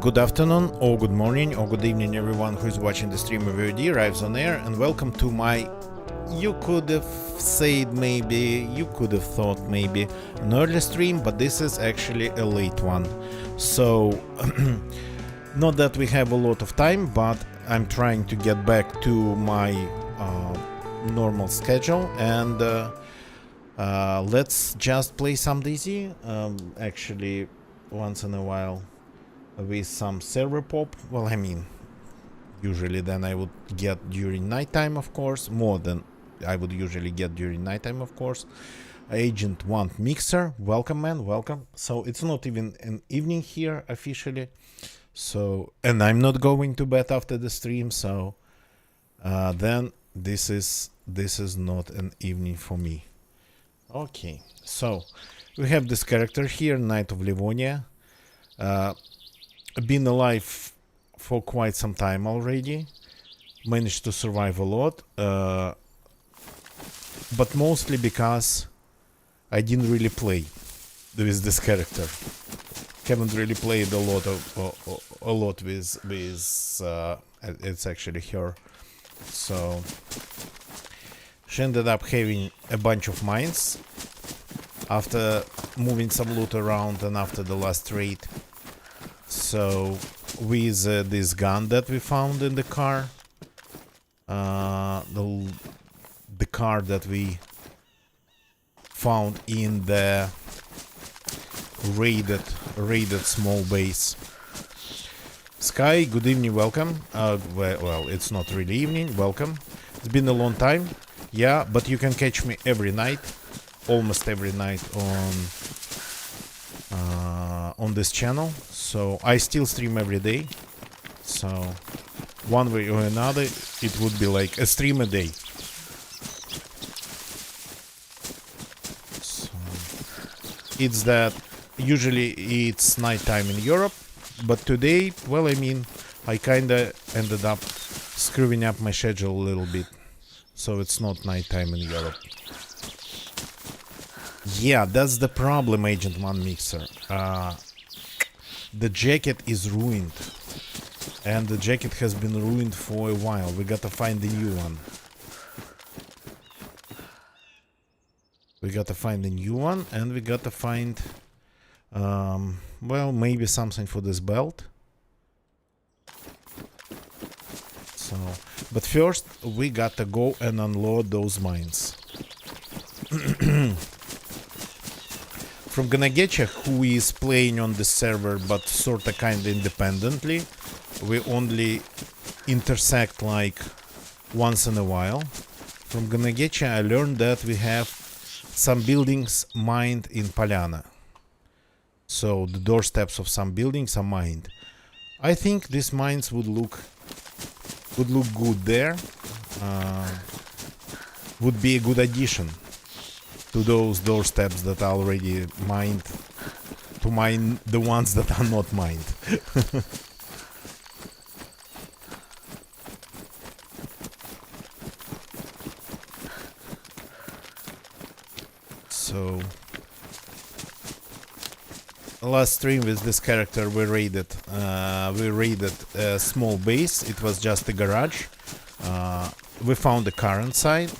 Good afternoon, or good morning, or good evening, everyone who is watching the stream of VOD arrives on air, and welcome to my, you could have said maybe, you could have thought maybe, an early stream, but this is actually a late one. So, not that we have a lot of time, but I'm trying to get back to my normal schedule, and let's just play some DayZ, actually, once in a while. With some server pop. Well, I mean, usually then I would get during nighttime, of course, more than I would usually get during nighttime, of course. Agent 1 Mixer, welcome, man, welcome. So it's not even an evening here officially, so, and I'm not going to bed after the stream, so then this is not an evening for me. Okay, so we have this character here, Knight of Livonia. Been alive for quite some time already, managed to survive a lot, but mostly because I didn't really play with this character. Haven't really played a lot with it's actually her. So she ended up having a bunch of mines after moving some loot around and after the last raid. So, with this gun that we found in the car, the car that we found in the raided small base. Sky, good evening, welcome. Well, it's not really evening, welcome. It's been a long time, yeah, but you can catch me every night, almost every night on this channel. So I still stream every day, so one way or another it would be like a stream a day. So it's that usually it's nighttime in Europe, but today, well, I mean, I kinda ended up screwing up my schedule a little bit, so it's not nighttime in Europe. Yeah, that's the problem, Agent 1 Mixer. The jacket is ruined, and the jacket has been ruined for a while. We gotta find a new one. And we gotta find, well, maybe something for this belt. So, but first we gotta go and unload those mines. From Ganagecha, who is playing on the server but sorta kinda independently, we only intersect like once in a while. From Ganagecha I learned that we have some buildings mined in Polyana. So the doorsteps of some buildings are mined. I think these mines would look good there. Would be a good addition to those doorsteps that are already mined, to mine the ones that are not mined. So, last stream with this character we raided a small base. It was just a garage. We found the car inside.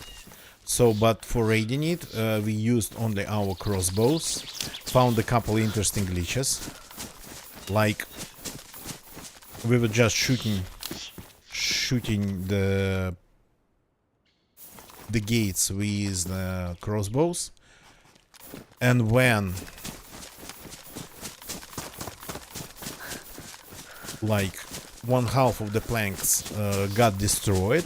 So, but for raiding it, we used only our crossbows. Found a couple interesting glitches. Like, we were just shooting the gates with the crossbows. And when, like, one half of the planks got destroyed,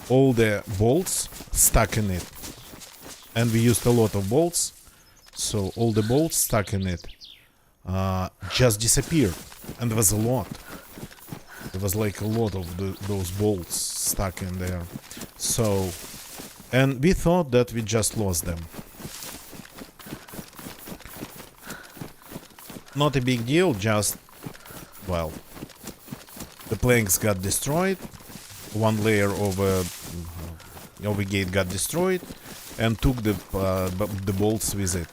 all the bolts stuck in it, and we used a lot of bolts, so all the bolts stuck in it just disappeared, and there was a lot. There was like a lot of those bolts stuck in there. So, and we thought that we just lost them. Not a big deal, just, well, the planks got destroyed. One layer of a gate got destroyed and took the bolts with it.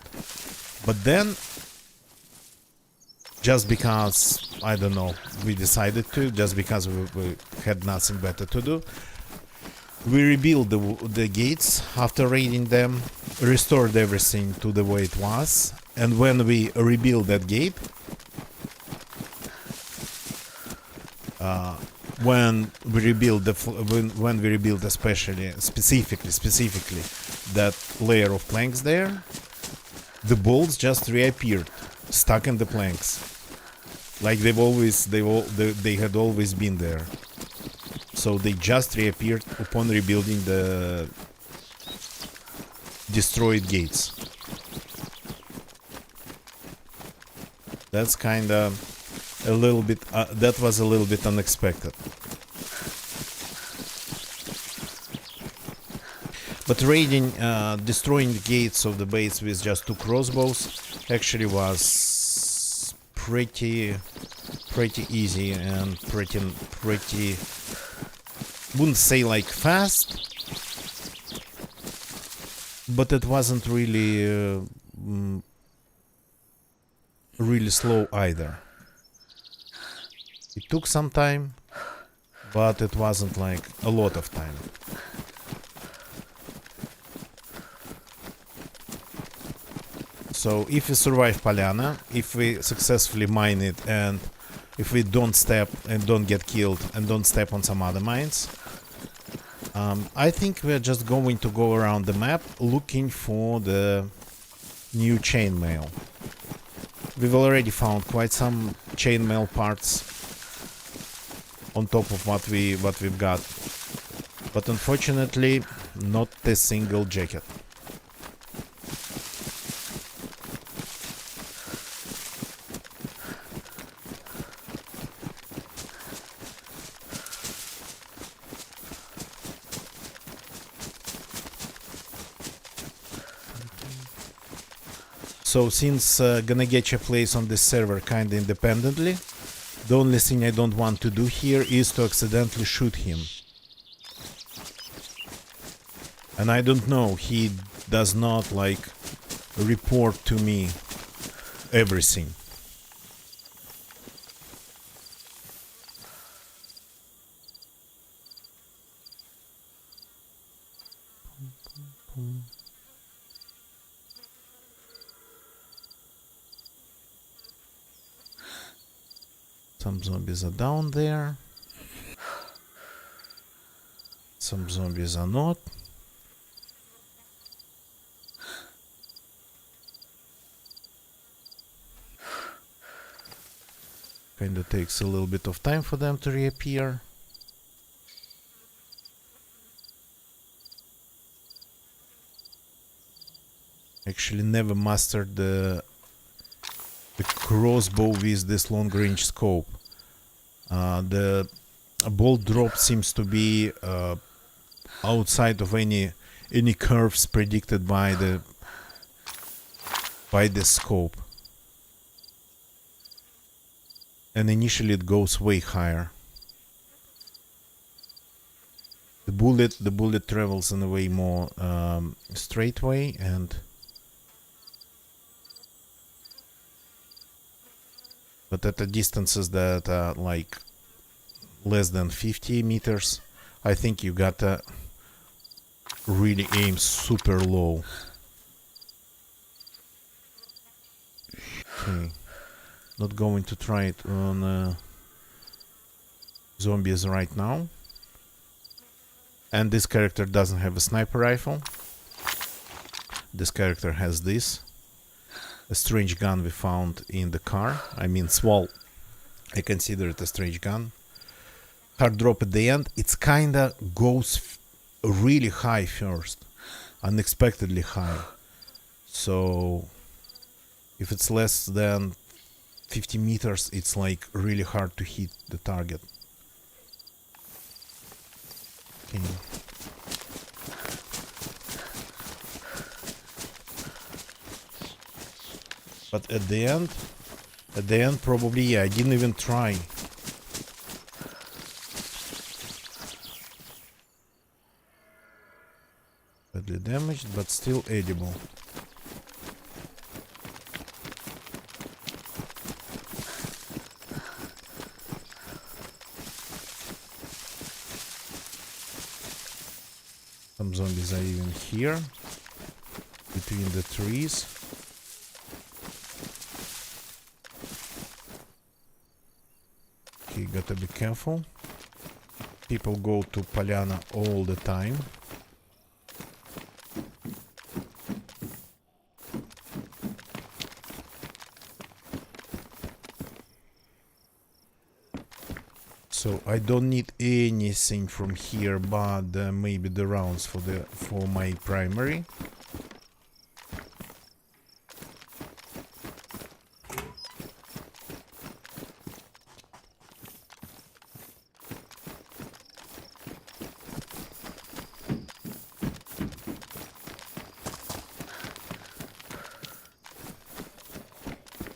But then just because, I don't know, we decided to, just because we had nothing better to do. We rebuilt the gates after raiding them, restored everything to the way it was, and when we rebuilt that gate, when we rebuild when we rebuild especially specifically that layer of planks there, the bolts just reappeared, stuck in the planks, like they had always been there. So they just reappeared upon rebuilding the destroyed gates. That's kinda a little bit that was a little bit unexpected. But raiding, destroying the gates of the base with just 2 crossbows actually was pretty easy and pretty wouldn't say like fast, but it wasn't really really slow either. It took some time, but it wasn't like a lot of time. So if we survive Polyana, if we successfully mine it, and if we don't step and don't get killed and don't step on some other mines, I think we're just going to go around the map looking for the new chainmail. We've already found quite some chainmail parts on top of what we've got, but unfortunately not a single jacket. So since gonna get a place on this server kinda independently, the only thing I don't want to do here is to accidentally shoot him. And I don't know, he does not like report to me everything. Some zombies are down there. Some zombies are not. Kinda takes a little bit of time for them to reappear. Actually never mastered the crossbow with this long range scope. The bolt drop seems to be outside of any curves predicted by the scope, and initially it goes way higher. The bullet travels in a way more straight way, and but at the distances that are like less than 50 meters, I think you gotta really aim super low. Okay, not going to try it on zombies right now. And this character doesn't have a sniper rifle. This character has this. A strange gun we found in the car. I mean, Swall. I consider it a strange gun. Hard drop at the end. It's kinda goes really high first. Unexpectedly high. So if it's less than 50 meters, it's like really hard to hit the target. Okay. But at the end probably, yeah, I didn't even try. Badly damaged, but still edible. Some zombies are even here, between the trees. Okay, gotta be careful. People go to Polyana all the time. So I don't need anything from here, but maybe the rounds for my primary.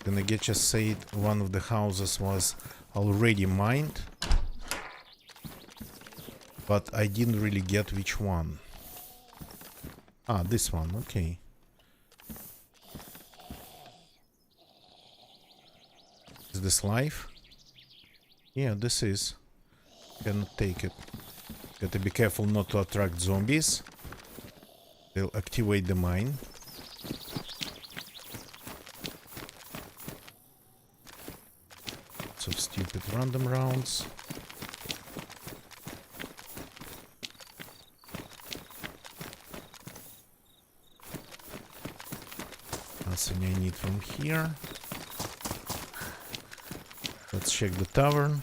Gonna get just said one of the houses was already mined, but I didn't really get which one. Ah, this one, okay. Is this live? Yeah, this is. Cannot take it. Gotta be careful not to attract zombies. They'll activate the mine. So stupid random rounds. Nothing I need from here. Let's check the tavern.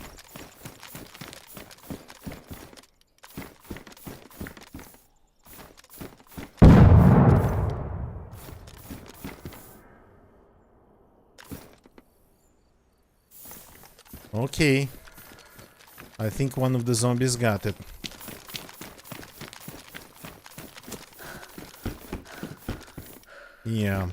Okay. I think one of the zombies got it. Yeah.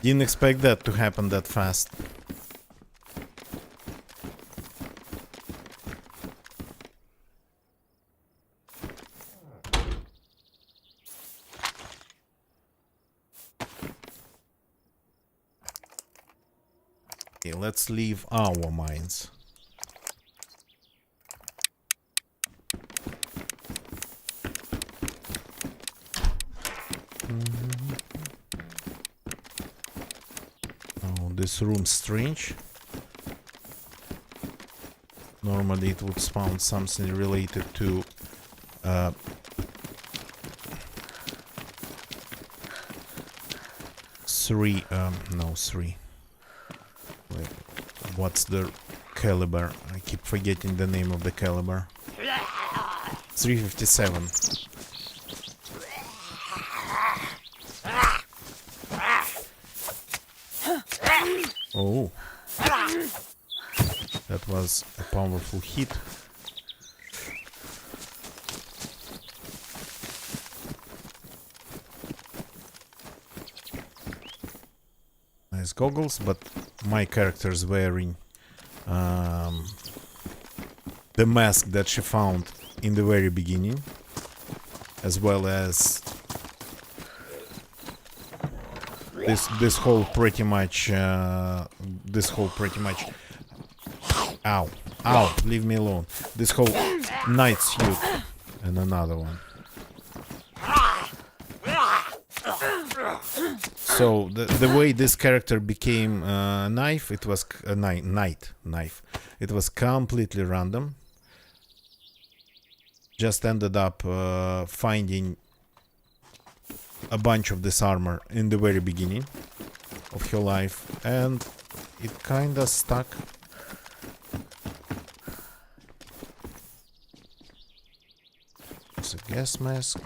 Didn't expect that to happen that fast. Okay, let's leave our mines. Oh, this room's strange. Normally it would spawn something related to three. Wait, what's the caliber? I keep forgetting the name of the caliber. 357. Oh, that was a powerful hit. Nice goggles, but my character's wearing the mask that she found in the very beginning, as well as this whole pretty much ow, leave me alone. This whole knight suit and another one. So the way this character became a knife, it was a knife. It was completely random. Just ended up finding a bunch of this armor in the very beginning of her life, and it kinda stuck. It's a gas mask.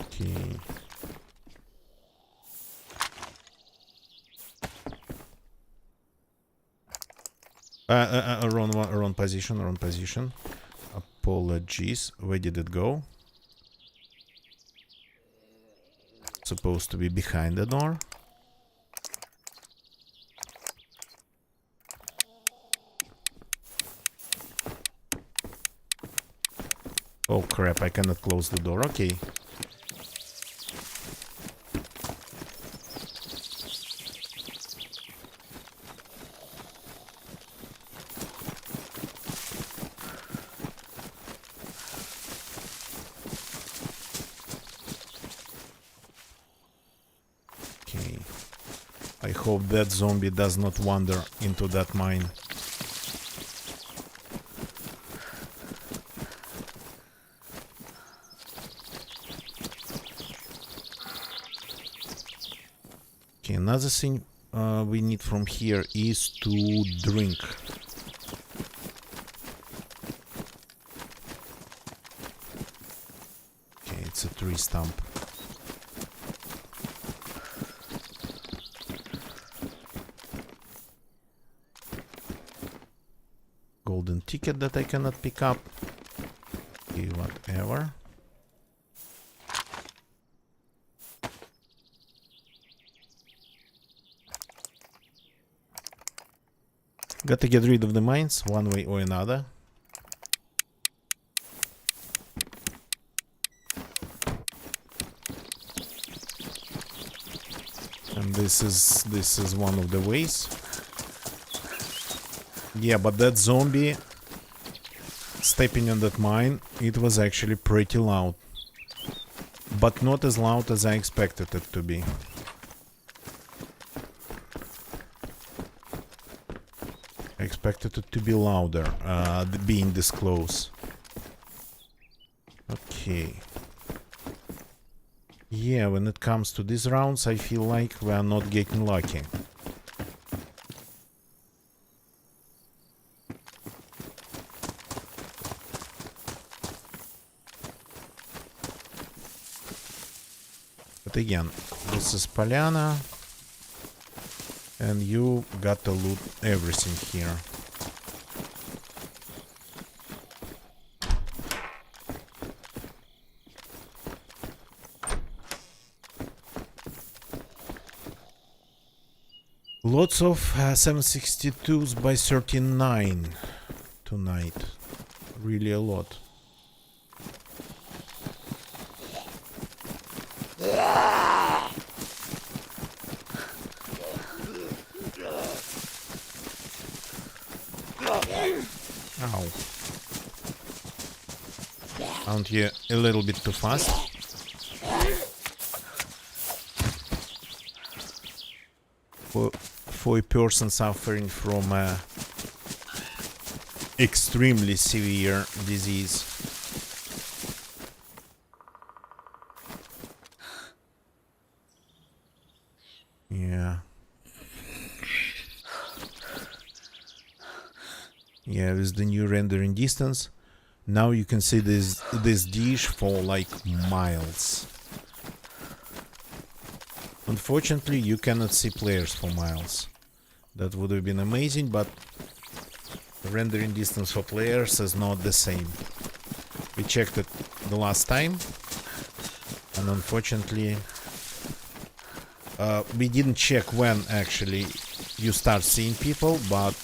Okay. Wrong position. Apologies. Where did it go? Supposed to be behind the door. Oh crap, I cannot close the door. Okay. I hope that zombie does not wander into that mine. Okay, another thing we need from here is to drink. Okay, it's a tree stump. Golden ticket that I cannot pick up. Okay, whatever. Got to get rid of the mines one way or another. And this is one of the ways. Yeah, but that zombie stepping on that mine, it was actually pretty loud. But not as loud as I expected it to be. I expected it to be louder, being this close. Okay. Yeah, when it comes to these rounds, I feel like we are not getting lucky. But again, this is Polyana, and you got to loot everything here. Lots of 762s by 39 tonight. Really a lot. Ow. Aren't you a little bit too fast? For a person suffering from a extremely severe disease. Yeah. Yeah, with the new rendering distance, now you can see this dish for like miles. Unfortunately, you cannot see players for miles. That would have been amazing, but the rendering distance for players is not the same. We checked it the last time, and unfortunately, we didn't check when actually you start seeing people, but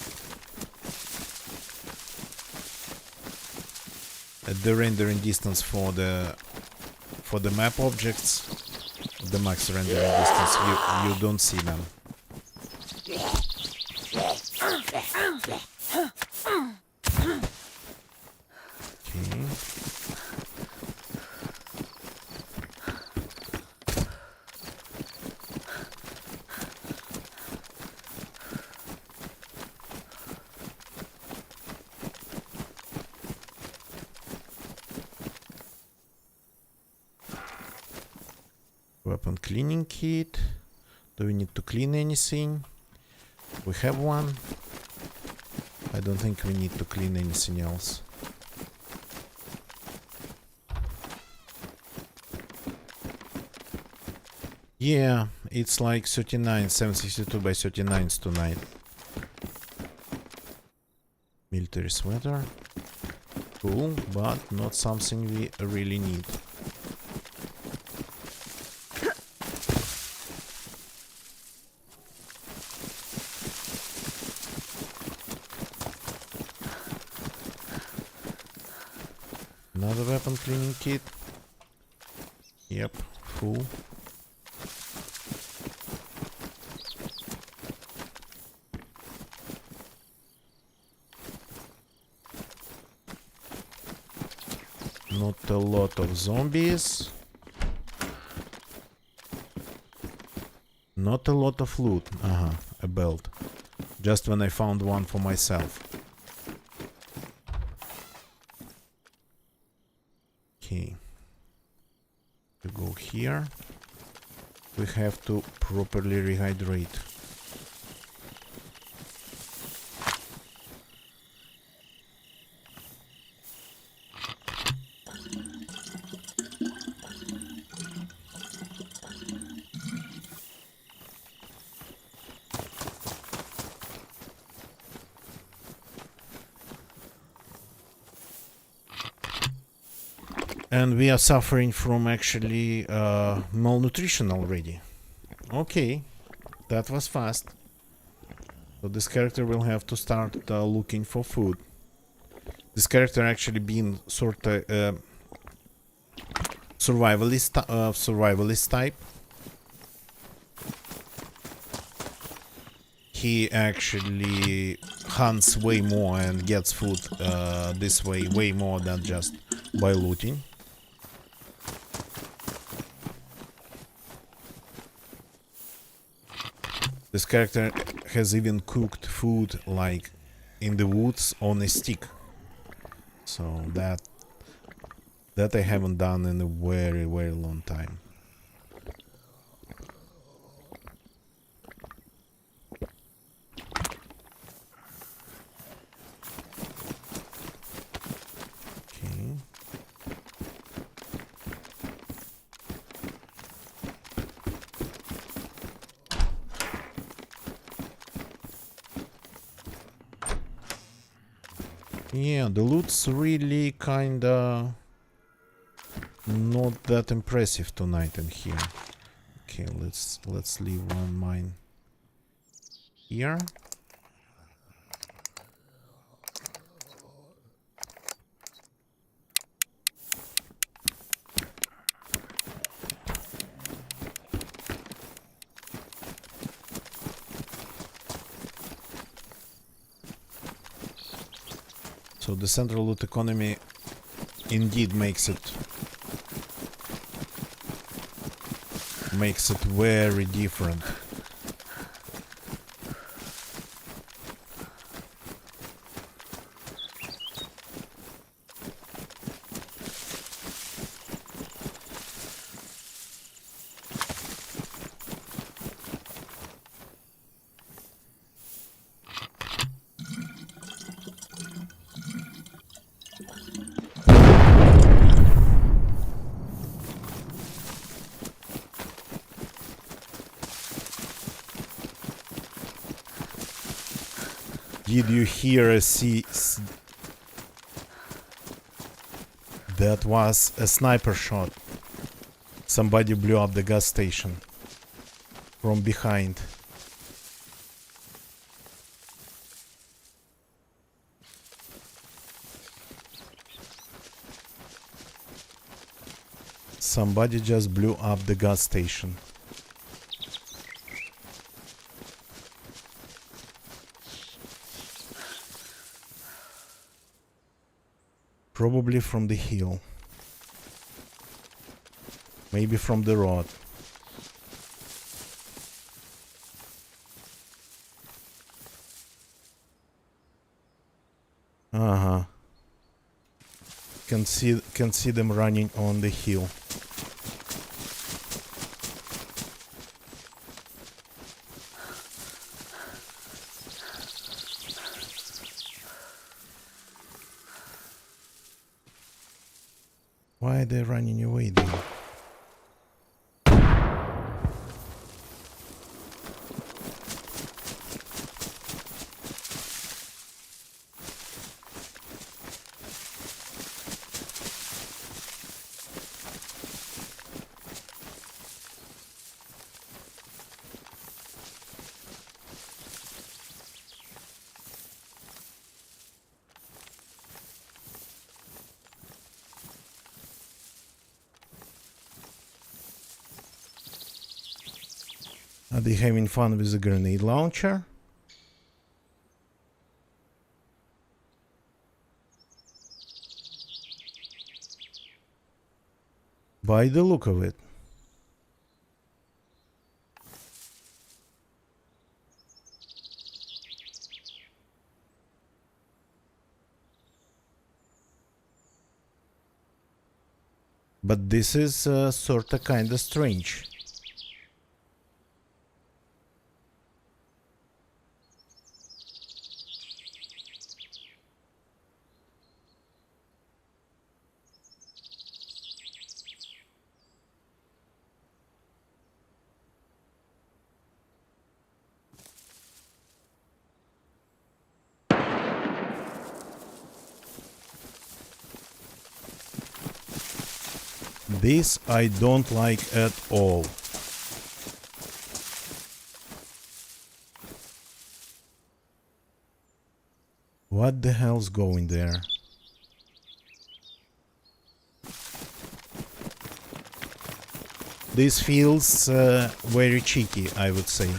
the rendering distance for the map objects, the max rendering distance, you don't see them. Okay. Weapon cleaning kit. Do we need to clean anything? We have one. I don't think we need to clean anything else. Yeah, it's like 39, 762 by 39s tonight. Military sweater. Cool, but not something we really need. Another weapon cleaning kit. Yep, full. Not a lot of zombies. Not a lot of loot. A belt. Just when I found one for myself. Okay. To go here, we have to properly rehydrate. And we are suffering from actually malnutrition already. Okay, that was fast. So this character will have to start looking for food. This character actually being sort of survivalist type. He actually hunts way more and gets food this way more than just by looting. This character has even cooked food like in the woods on a stick. So that I haven't done in a very long time. Okay. Yeah, the loot's really kinda not that impressive tonight in here. Okay, let's leave one mine here. So the central loot economy indeed makes it very different. Did you hear a That was a sniper shot. Somebody blew up the gas station from behind. Somebody just blew up the gas station. Probably from the hill. Maybe from the road. Can see them running on the hill. Why are they running away then? Are they having fun with the grenade launcher? By the look of it. But this is sorta kinda strange. This I don't like at all. What the hell's going there? This feels very cheeky, I would say.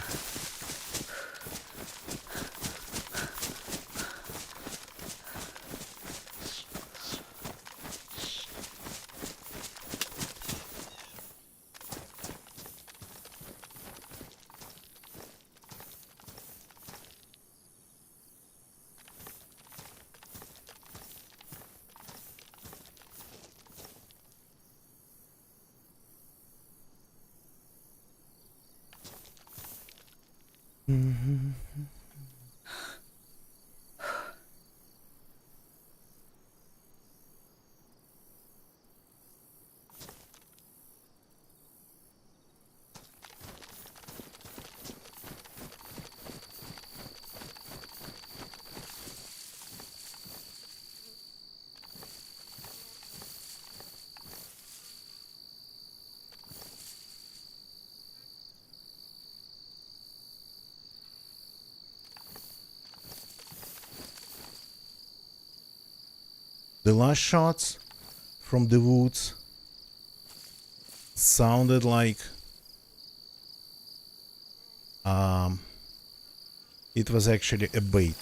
The last shots from the woods sounded like it was actually a bait.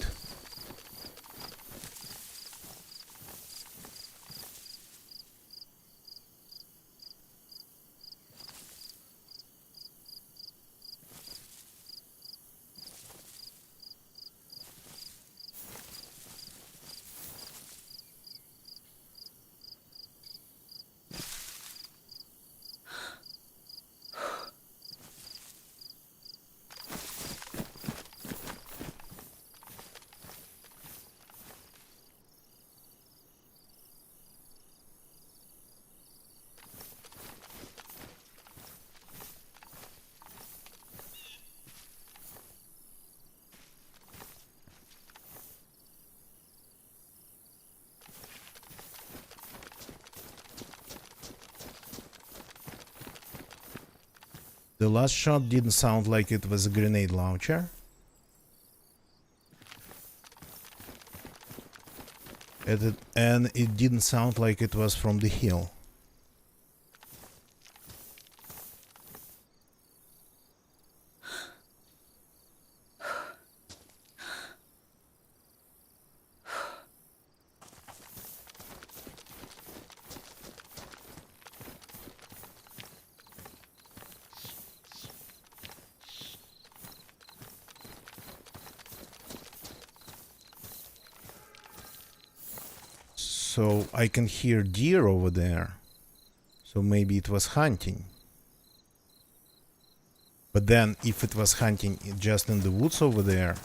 The last shot didn't sound like it was a grenade launcher. And it didn't sound like it was from the hill. So I can hear deer over there. So maybe it was hunting. But then if it was hunting just in the woods over there,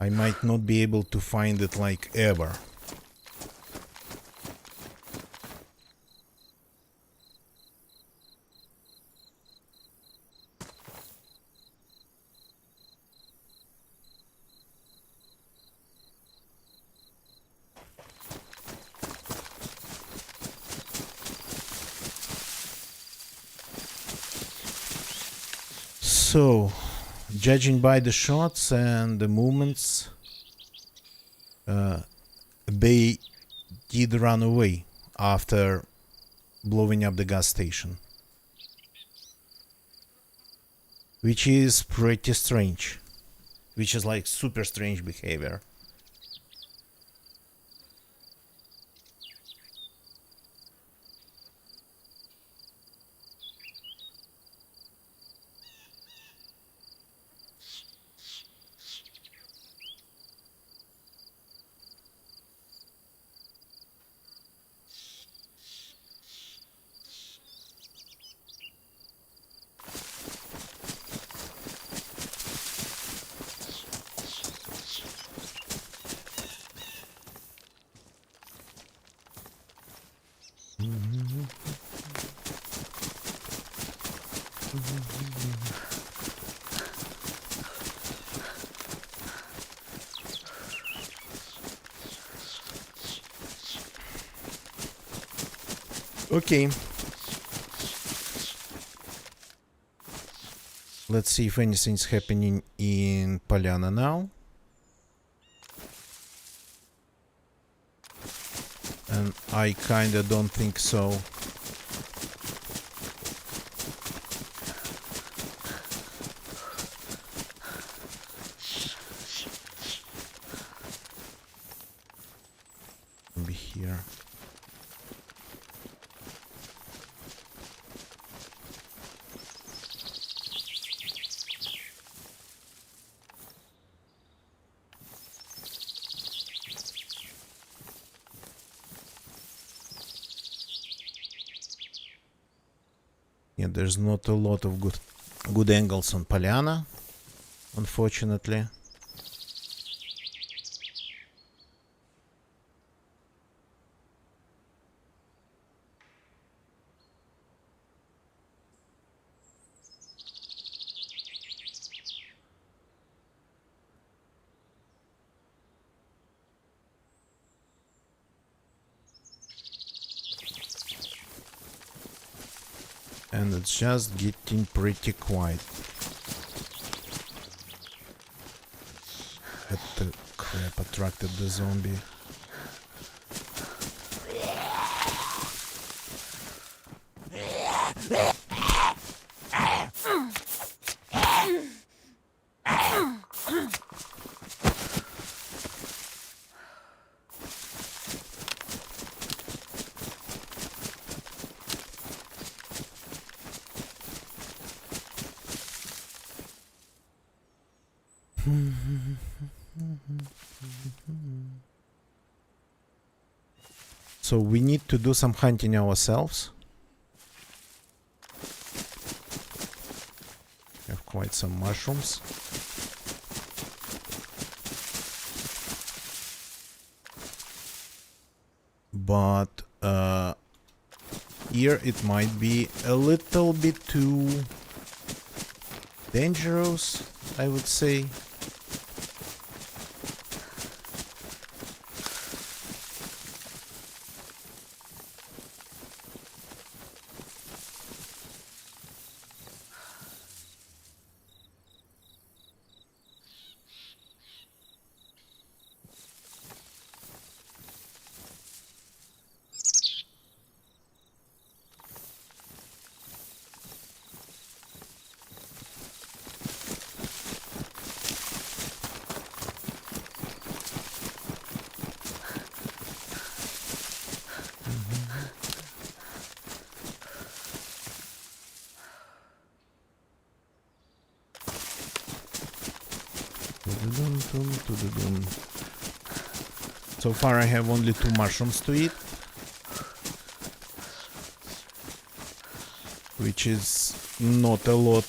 I might not be able to find it like ever. So, judging by the shots and the movements, they did run away after blowing up the gas station. Which is pretty strange. Which is like super strange behavior. Okay. Let's see if anything's happening in Polyana now. And I kinda don't think so. Be here. Yeah, there's not a lot of good angles on Polyana, unfortunately. And it's just getting pretty quiet. That the crap attracted the zombie. So we need to do some hunting ourselves. Have quite some mushrooms. But here it might be a little bit too dangerous, I would say. So far I have only 2 mushrooms to eat, which is not a lot.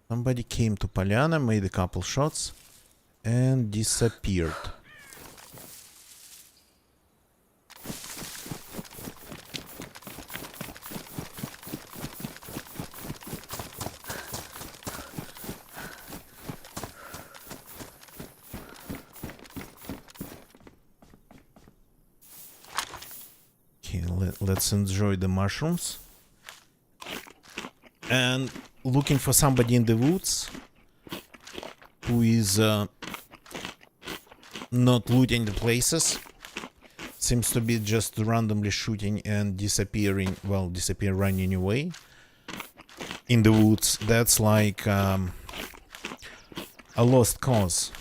Somebody came to Polyana, made a couple shots, and disappeared. Okay, let's enjoy the mushrooms. And looking for somebody in the woods who is not looting the places. Seems to be just randomly shooting and disappearing, well, running away in the woods. That's like a lost cause.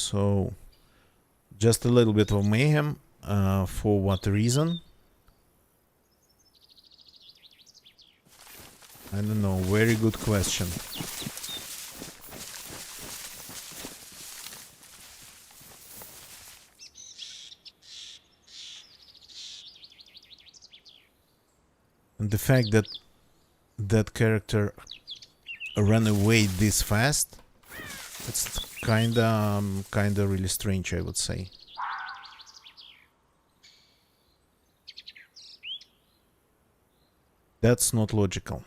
So just a little bit of mayhem. For what reason? I don't know. Very good question. And the fact that that character ran away this fast, it's kinda really strange, I would say. That's not logical.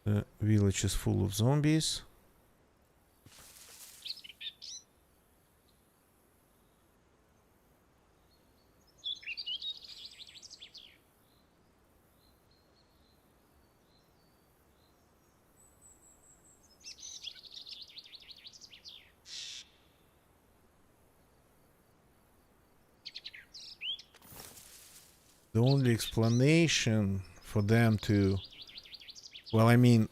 The village is full of zombies. The only explanation for them to... Well, I mean,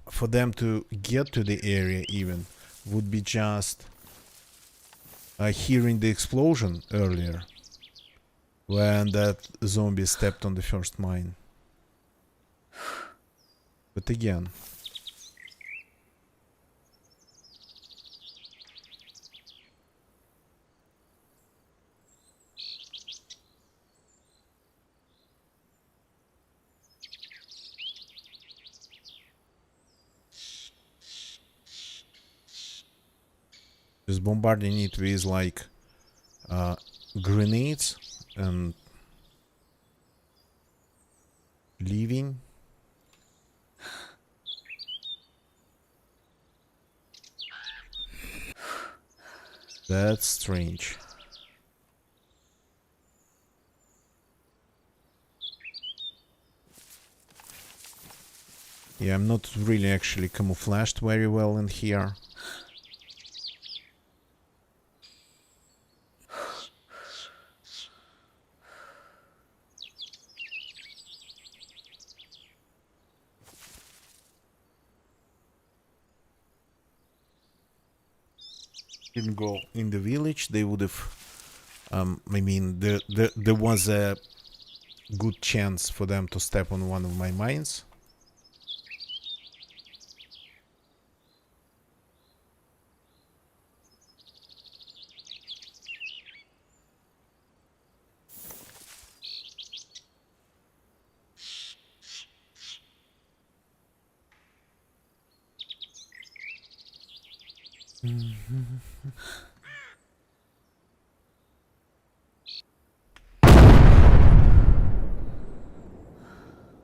for them to get to the area even would be just hearing the explosion earlier when that zombie stepped on the first mine. But again, just bombarding it with like grenades and leaving. That's strange. Yeah, I'm not really actually camouflaged very well in here. Didn't go in the village, they would have... I mean, there was a good chance for them to step on one of my mines.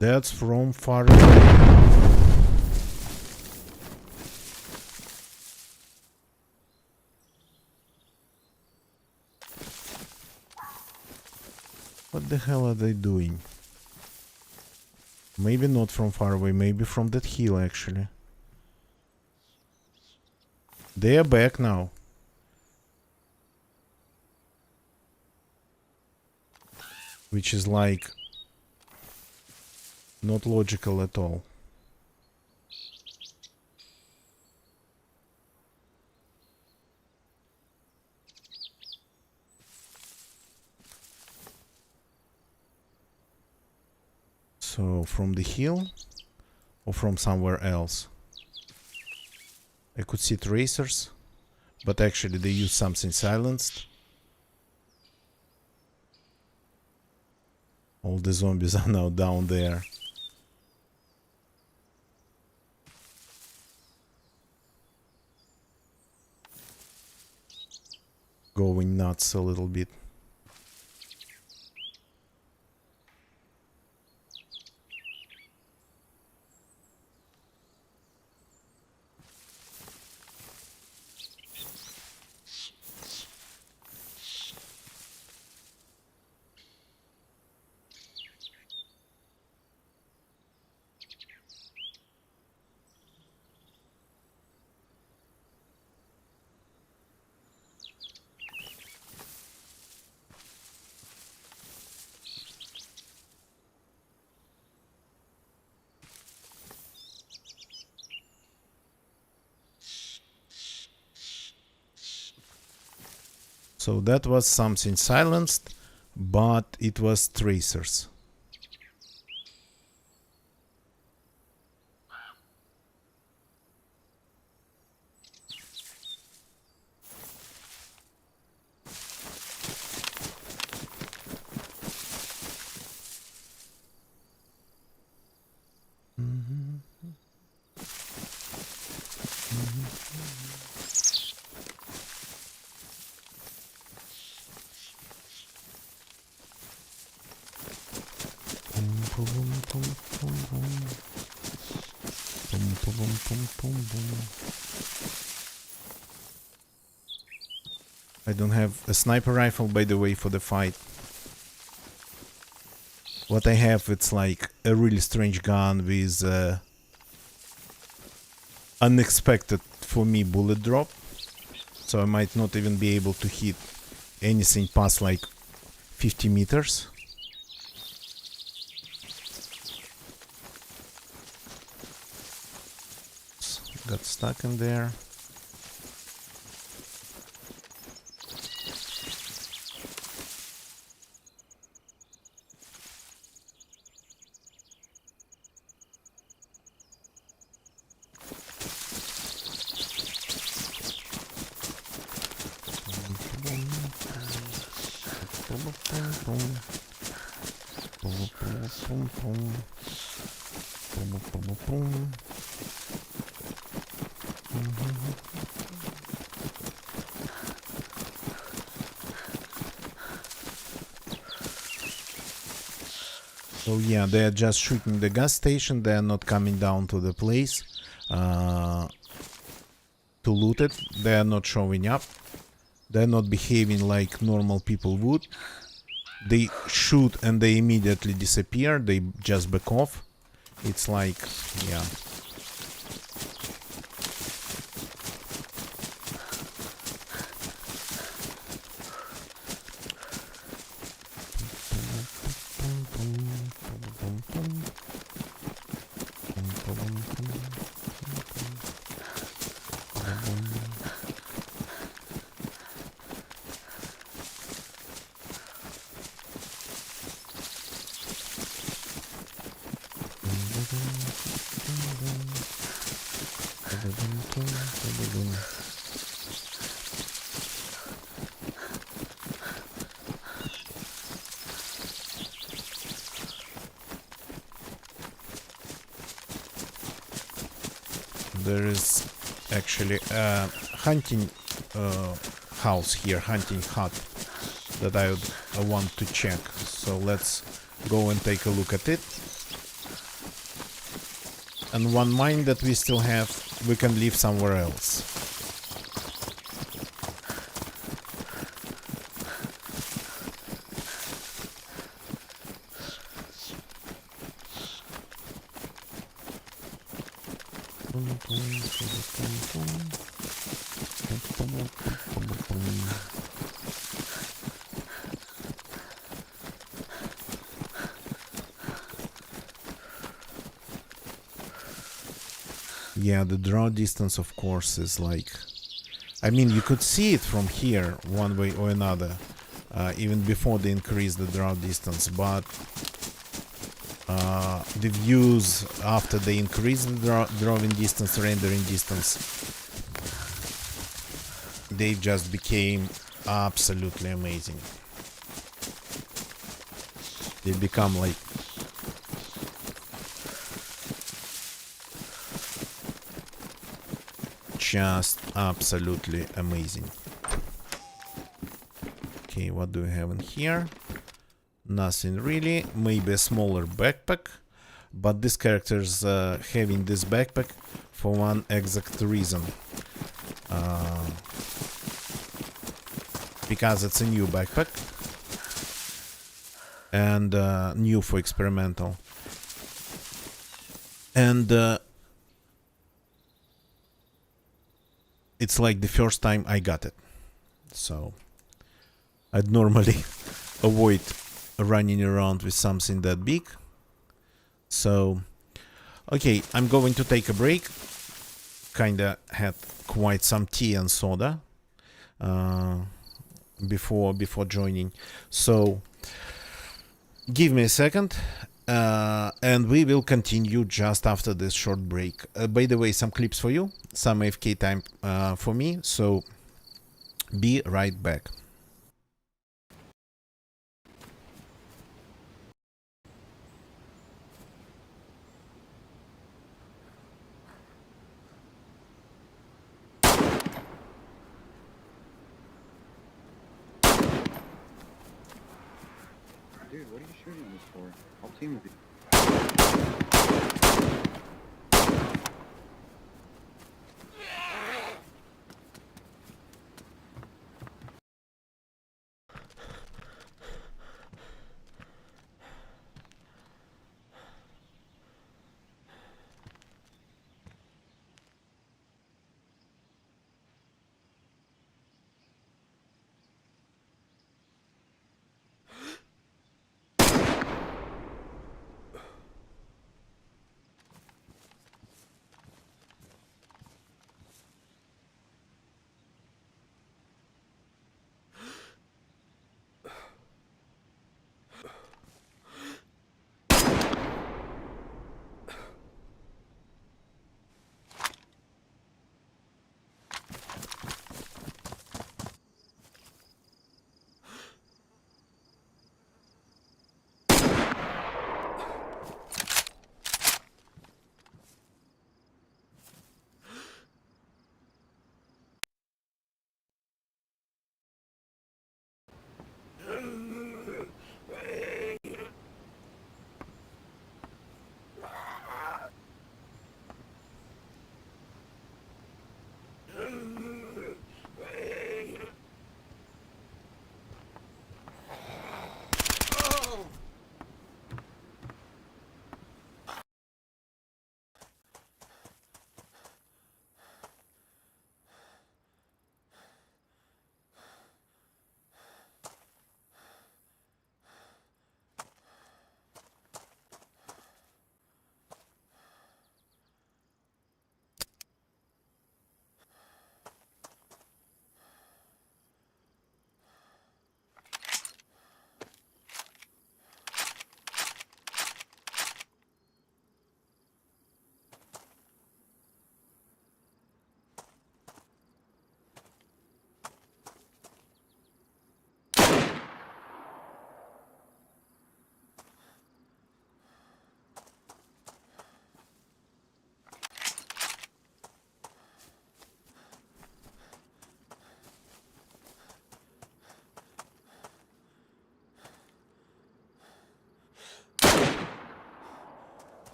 That's from far away. What the hell are they doing? Maybe not from far away, maybe from that hill actually. They are back now. Which is like not logical at all. So from the hill or from somewhere else? I could see tracers, but actually they use something silenced. All the zombies are now down there. Going nuts a little bit. So that was something silenced, but it was tracers. I don't have a sniper rifle, by the way, for the fight. What I have, it's like a really strange gun with unexpected, for me, bullet drop. So I might not even be able to hit anything past like 50 meters. Got stuck in there. So yeah, they are just shooting the gas station. They are not coming down to the place to loot it. They are not showing up. They're not behaving like normal people would. They shoot and they immediately disappear. They just back off. It's like, yeah. There is actually a hunting house here, hunting hut, that I want to check. So let's go and take a look at it. And one mine that we still have, we can leave somewhere else. Yeah, the draw distance, of course, is like... I mean, you could see it from here, one way or another, even before they increased the draw distance, but the views after they increased the drawing distance, rendering distance, they just became absolutely amazing. They become like... just absolutely amazing. Okay, what do we have in here? Nothing really. Maybe a smaller backpack, but this character's having this backpack for one exact reason, because it's a new backpack and new for experimental, and it's like the first time I got it, so I'd normally avoid running around with something that big. So, okay, I'm going to take a break. Kinda had quite some tea and soda. before joining. So give me a second, and we will continue just after this short break. By the way, some clips for you, some AFK time for me. So be right back. Dude, what are you shooting at me for? I'll team with you.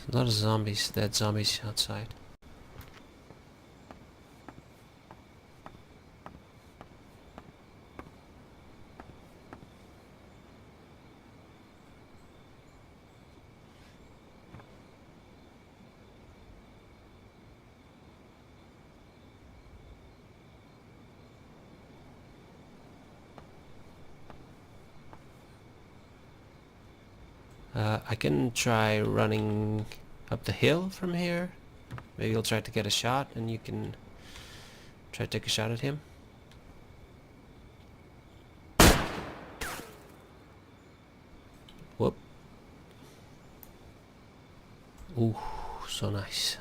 A lot of zombies, dead zombies outside. I can try running up the hill from here. Maybe you'll try to get a shot and you can try to take a shot at him. Whoop. Ooh, so nice.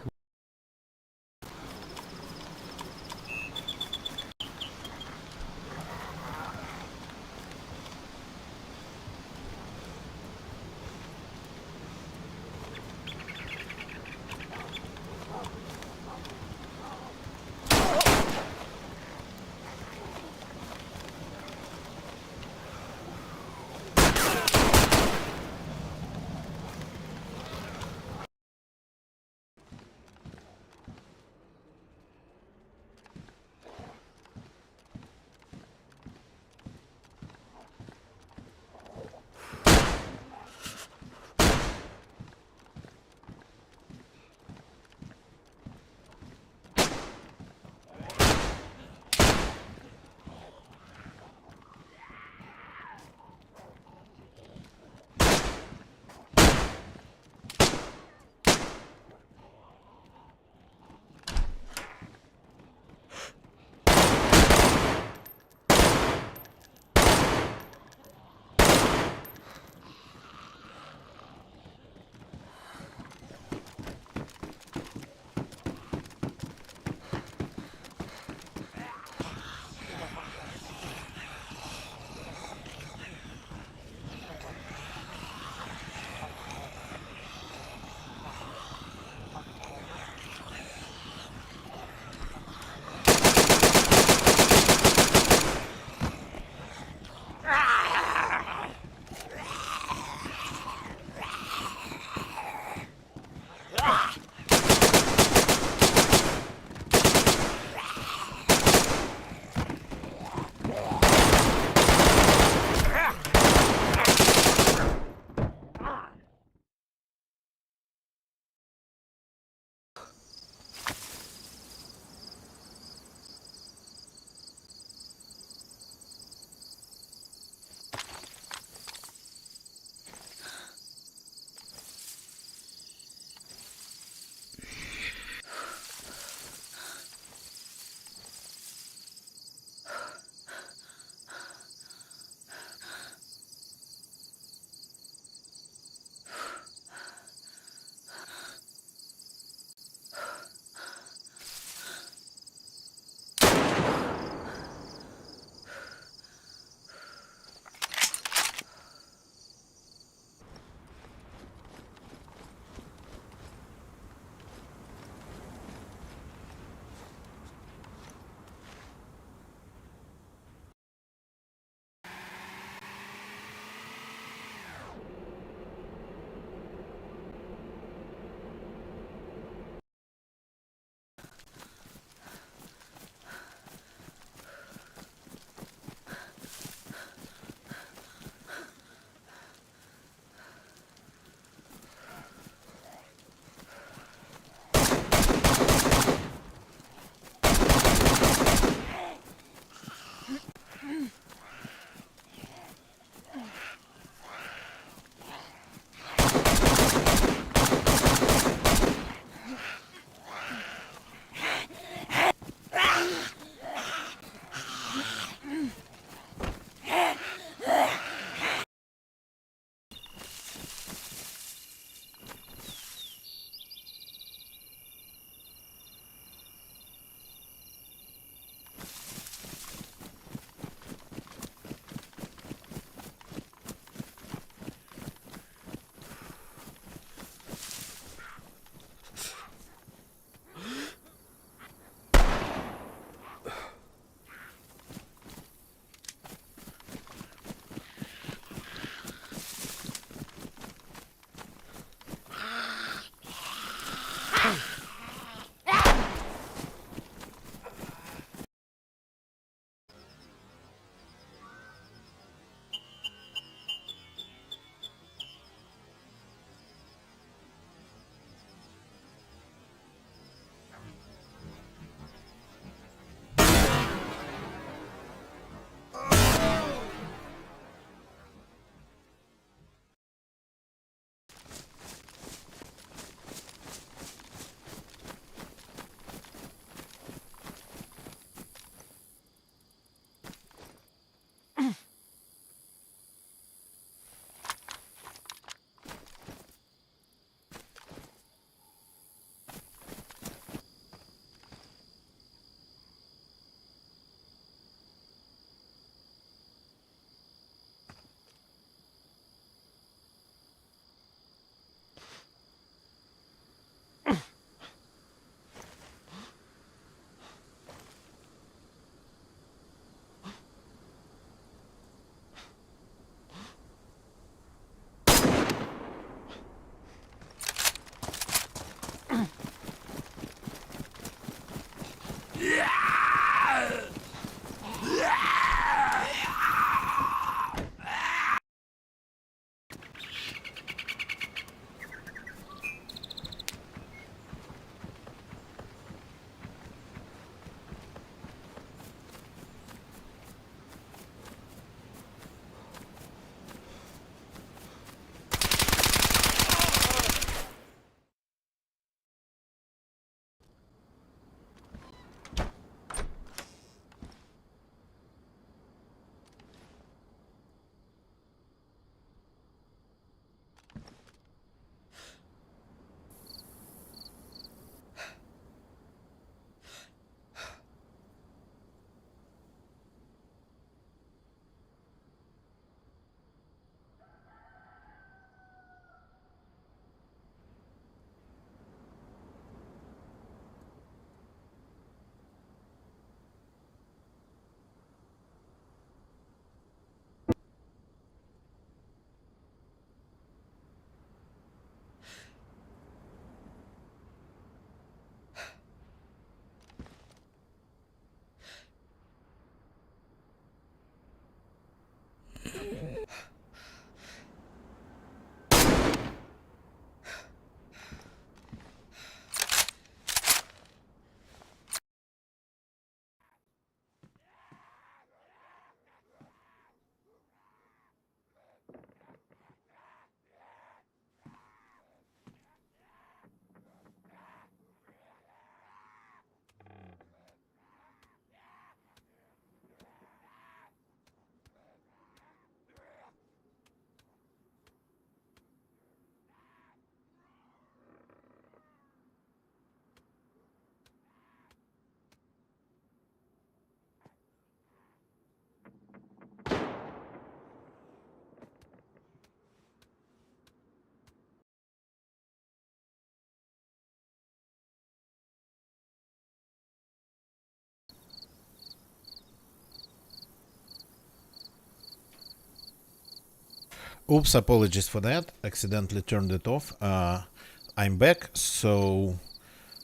Oops, apologies for that. Accidentally turned it off. I'm back, so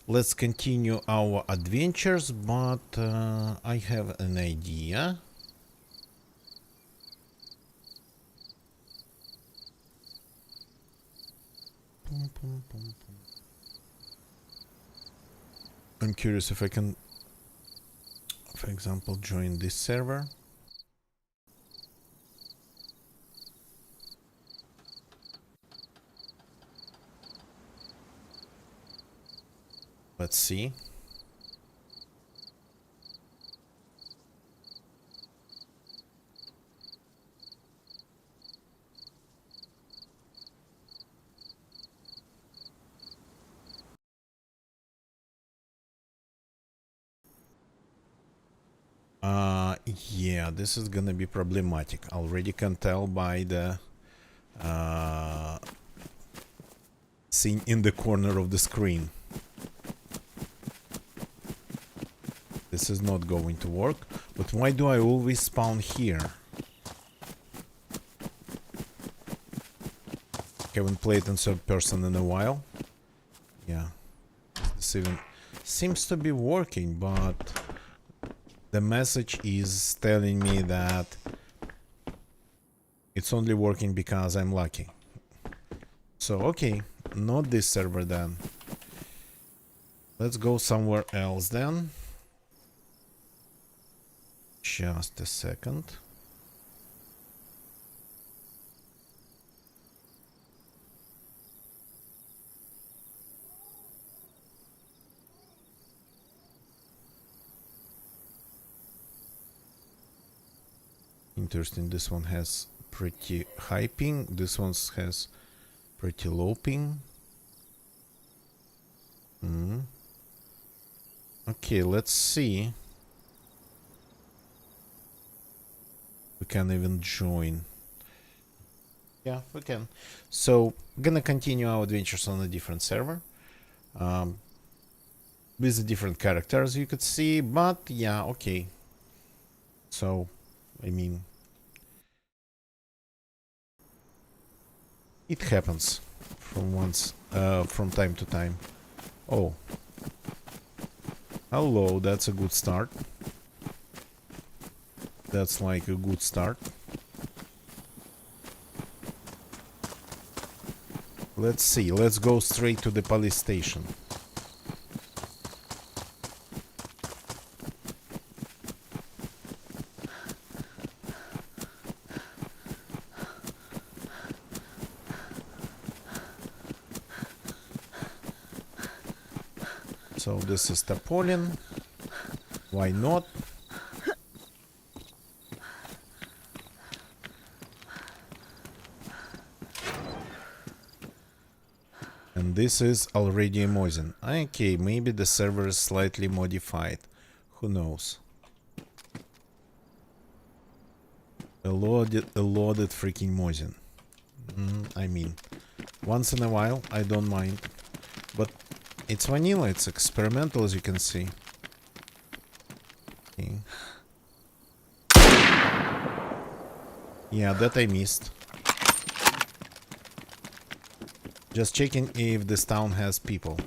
let's continue our adventures, but I have an idea. I'm curious if I can, for example, join this server. Let's see. Yeah, this is gonna be problematic. Already can tell by the scene in the corner of the screen. This is not going to work. But why do I always spawn here? Haven't played in third person in a while. Yeah. This even seems to be working, but the message is telling me that it's only working because I'm lucky. So, okay, not this server then. Let's go somewhere else then. Just a second. Interesting, this one has pretty high ping, this one has pretty low ping. Okay, let's see. We can even join. Yeah, we can. So, gonna continue our adventures on a different server. With the different characters you could see, but yeah, okay. So, I mean, it happens from time to time. Oh. Hello, that's a good start. That's like a good start. Let's see, let's go straight to the police station. So this is Tapolin. Why not? And this is already a Mosin. Okay, maybe the server is slightly modified. Who knows? A loaded freaking Mosin. I mean, once in a while, I don't mind. But it's vanilla, it's experimental, as you can see. Okay. Yeah, that I missed. Just checking if this town has people.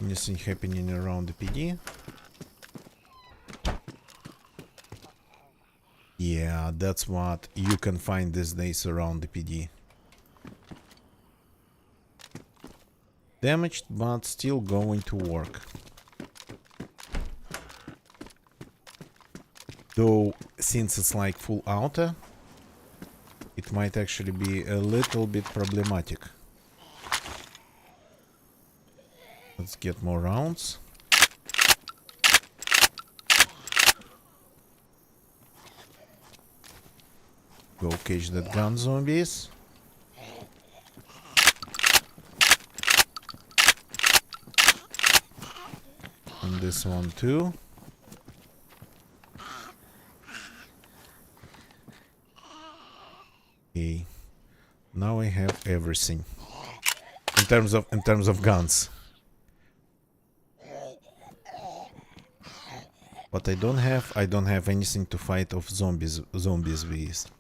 Anything happening around the PD? Yeah, that's what you can find these days around the PD. Damaged, but still going to work. Though, since it's like full auto, it might actually be a little bit problematic. Let's get more rounds. Go catch that gun, zombies. And this one too. Okay. Now I have everything. In terms of guns. What I don't have anything to fight off zombies with.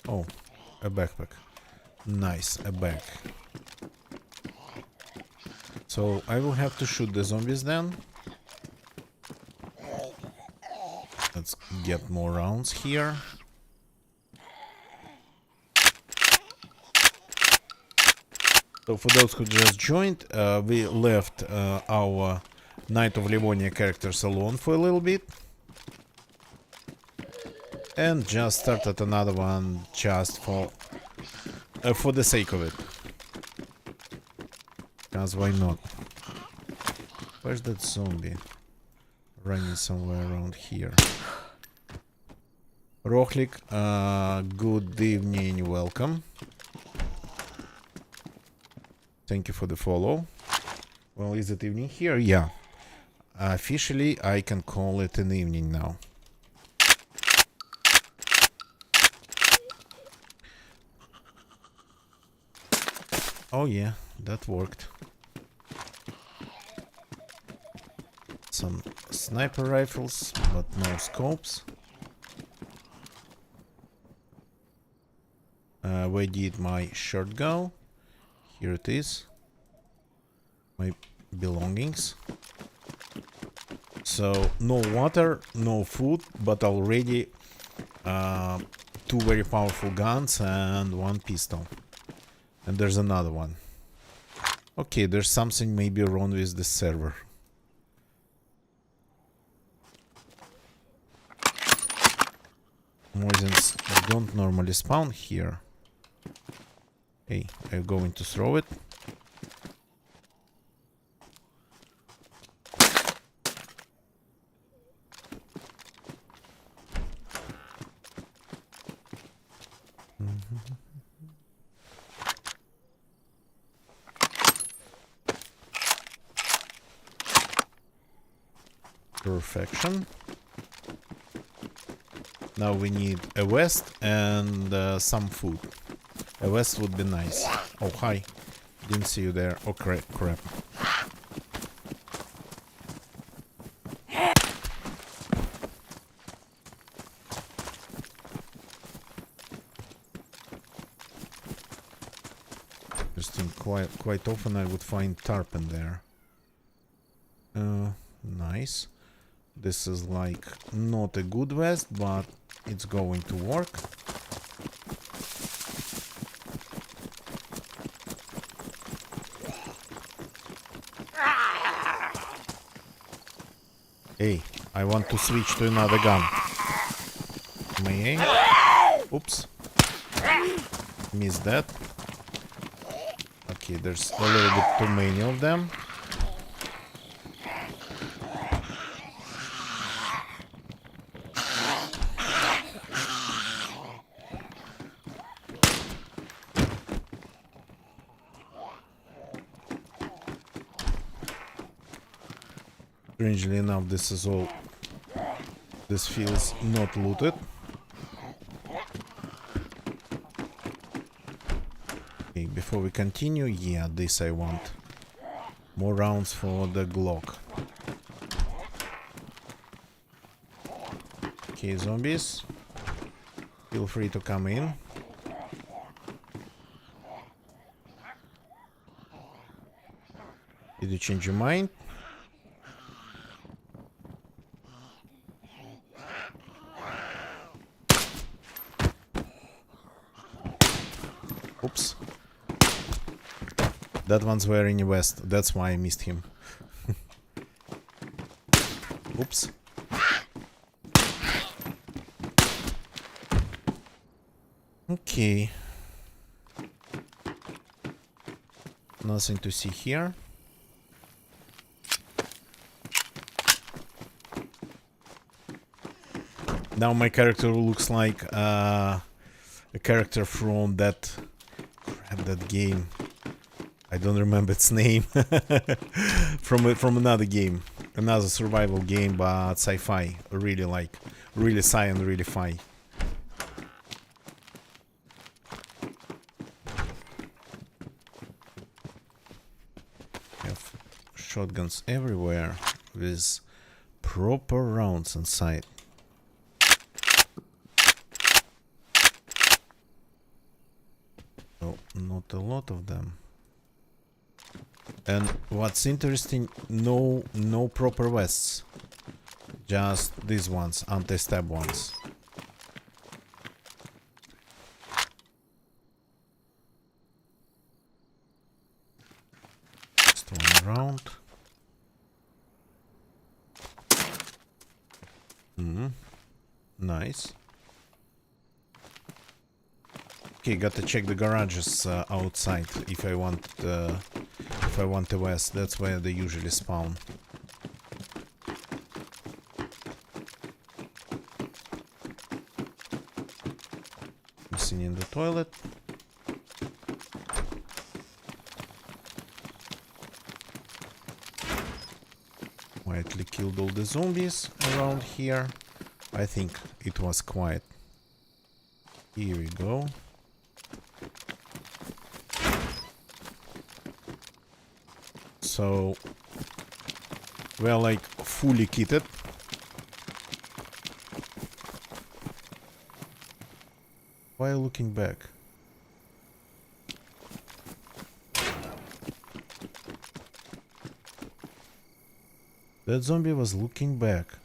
Oh, a backpack. Nice, a bag. So I will have to shoot the zombies then. Let's get more rounds here. So for those who just joined, we left our Knight of Livonia characters alone for a little bit. And just started another one just for the sake of it. Because why not? Where's that zombie? Running somewhere around here. Rohlik, good evening, welcome. Thank you for the follow. Well, is it evening here? Yeah. Officially, I can call it an evening now. Oh yeah, that worked. Some sniper rifles, but no scopes. Where did my shirt go? Here it is. My belongings. So, no water, no food, but already two very powerful guns and one pistol. And there's another one. Okay, there's something maybe wrong with the server. Moisins don't normally spawn here. Hey, I'm going to throw it. Perfection. Now we need a vest and some food. A vest would be nice. Oh, hi. Didn't see you there. Oh, crap. Interesting. Quite often I would find tarpon there. Nice. This is like not a good vest, but it's going to work. Hey, I want to switch to another gun. May I? Oops. Missed that. Okay, there's a little bit too many of them. Strangely enough, this is all... This feels not looted. Okay, before we continue, yeah, this I want. More rounds for the Glock. Okay, zombies. Feel free to come in. Did you change your mind? Oops. That one's wearing a vest. That's why I missed him. Oops. Okay. Nothing to see here. Now my character looks like a character from that game. I don't remember its name. from another game, another survival game, but sci-fi. Really sci and really fi. Have shotguns everywhere with proper rounds inside. So not a lot of them. And what's interesting, no proper vests. Just these ones, anti-stab ones. Just one round. Nice. Okay, gotta check the garages outside if I want a vest. That's where they usually spawn. Missing in the toilet. Quietly killed all the zombies around here. I think it was quiet. Here we go. So we're like fully kitted. Why are you looking back? That zombie was looking back.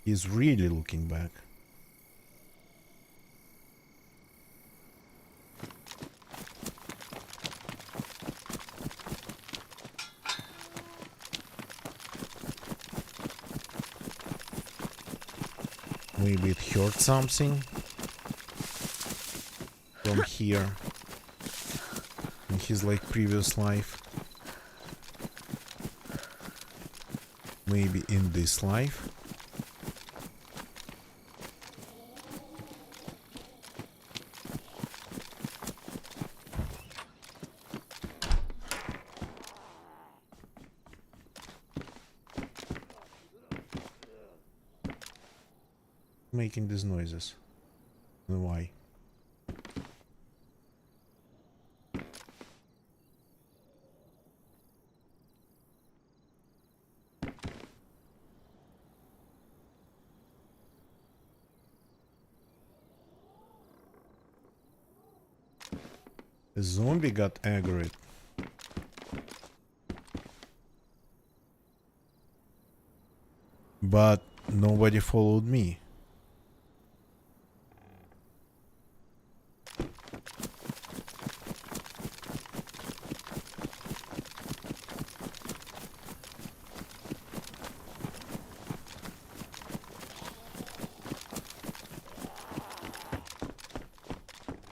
He's really looking back. Maybe it heard something from here in his like previous life. Maybe in this life. making these noises? And why? A zombie got aggroed. But nobody followed me.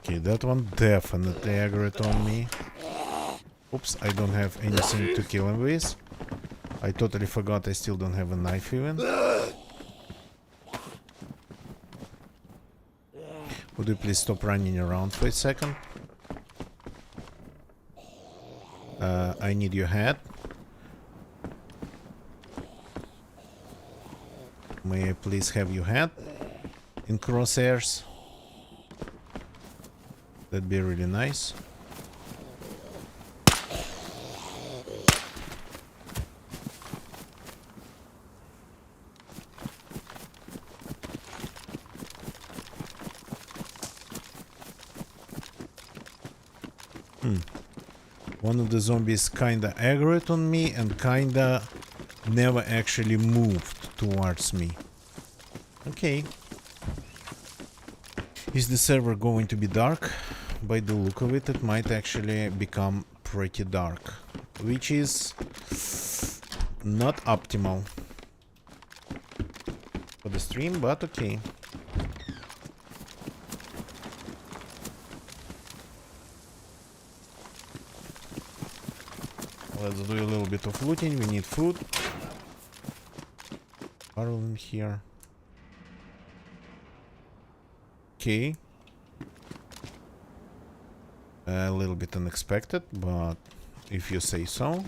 Okay, that one definitely aggroed on me. Oops, I don't have anything to kill him with. I totally forgot I still don't have a knife even. Would you please stop running around for a second? I need your hat. May I please have your hat in crosshairs? That'd be really nice. One of the zombies kinda aggroed on me and kinda never actually moved towards me. Okay. Is the server going to be dark? By the look of it, it might actually become pretty dark, which is not optimal for the stream, but okay. Let's do a little bit of looting. We need food. Barrel in here. Okay. A little bit unexpected, but if you say so.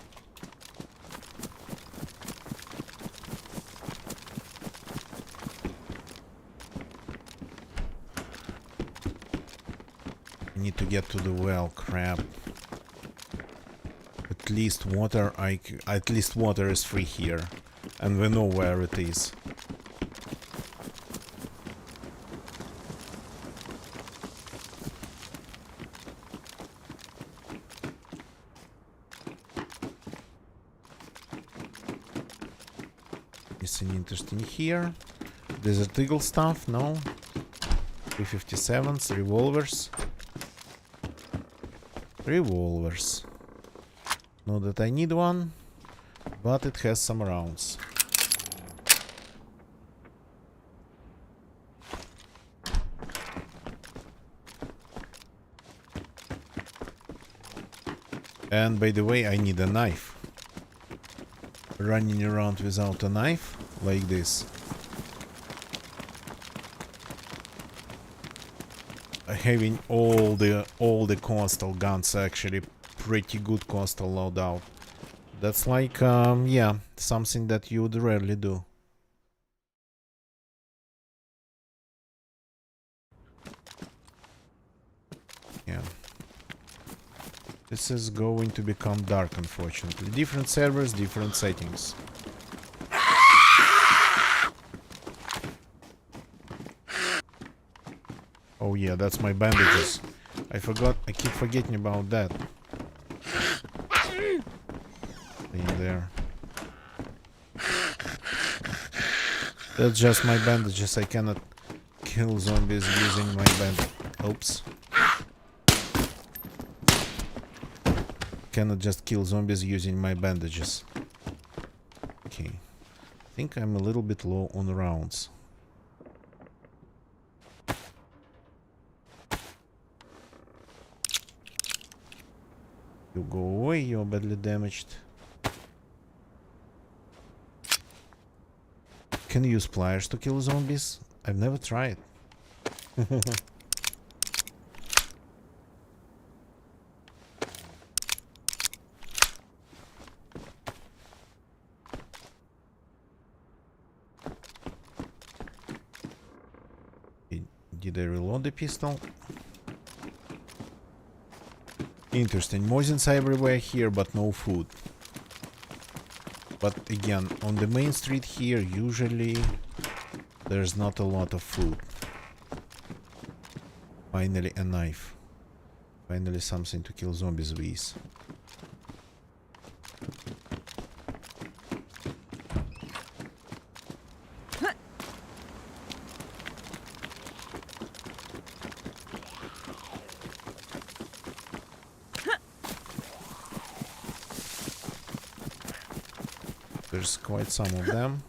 I need to get to the well, crap. At least water is free here, and we know where it is. Anything interesting here? Desert Eagle stuff? No. 357s, revolvers. Revolvers. Not that I need one, but it has some rounds. And by the way, I need a knife. Running around without a knife, like this. Having all the coastal guns, actually pretty good coastal loadout. That's like, yeah, something that you would rarely do. Yeah. This is going to become dark, unfortunately. Different servers, different settings. Oh yeah, that's my bandages. I keep forgetting about that. In there. That's just my bandages. I cannot kill zombies using my bandage. Oops. Cannot just kill zombies using my bandages. Okay. I think I'm a little bit low on rounds. You go away, you're badly damaged. Can you use pliers to kill zombies? I've never tried. Did I reload the pistol? Interesting. Mozins everywhere here, but no food. But again, on the main street here, usually there's not a lot of food. Finally, a knife. Finally, something to kill zombies with. There's quite some of them.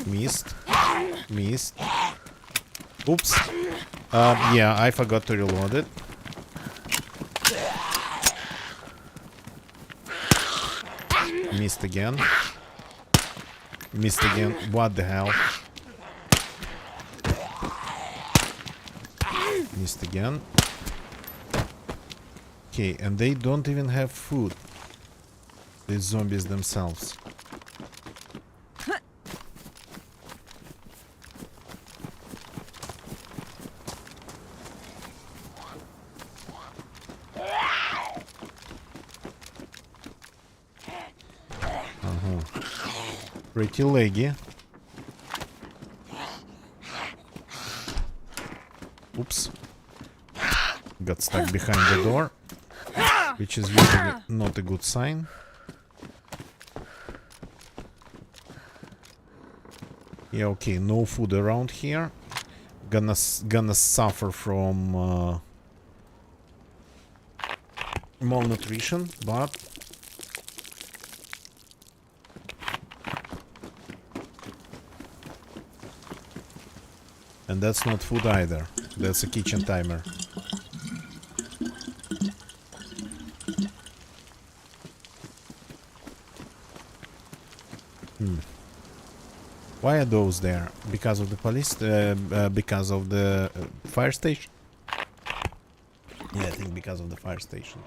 Missed. Missed. Oops. Yeah, I forgot to reload it. Missed again. Missed again. What the hell? Missed again. Okay, and they don't even have food. These zombies themselves. Pretty leggy. Oops. Got stuck behind the door, which is usually not a good sign. Yeah, okay, no food around here. Gonna suffer from malnutrition, but and that's not food either. That's a kitchen timer. Why are those there? Because of the police? Because of the fire station? Yeah, I think because of the fire station.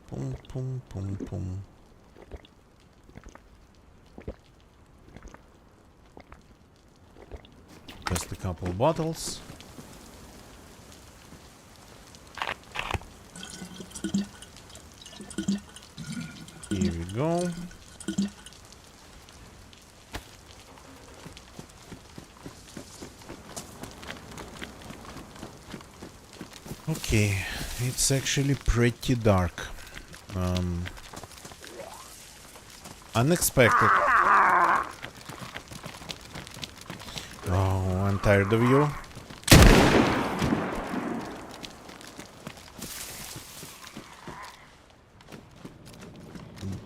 Pum, pum, pum, pum. Just a couple bottles. Here we go. Okay, it's actually pretty dark. Unexpected. Oh, I'm tired of you.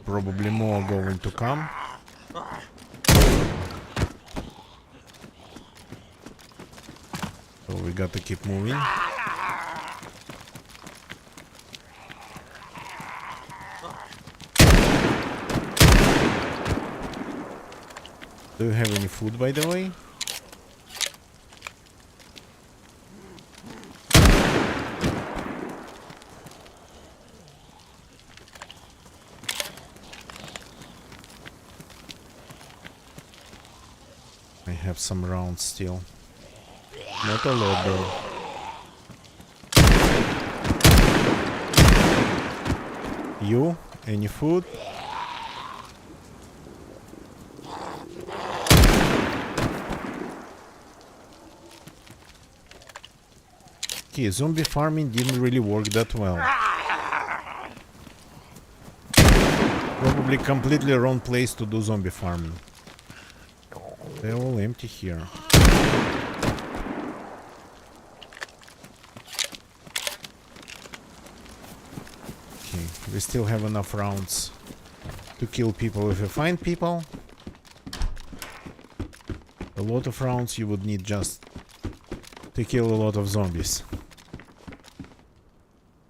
Probably more going to come. So we got to keep moving. Do you have any food, by the way? I have some rounds still. Not a lot though. You? Any food? Okay, zombie farming didn't really work that well. Probably completely wrong place to do zombie farming. They're all empty here. We still have enough rounds to kill people if we find people. A lot of rounds you would need just to kill a lot of zombies.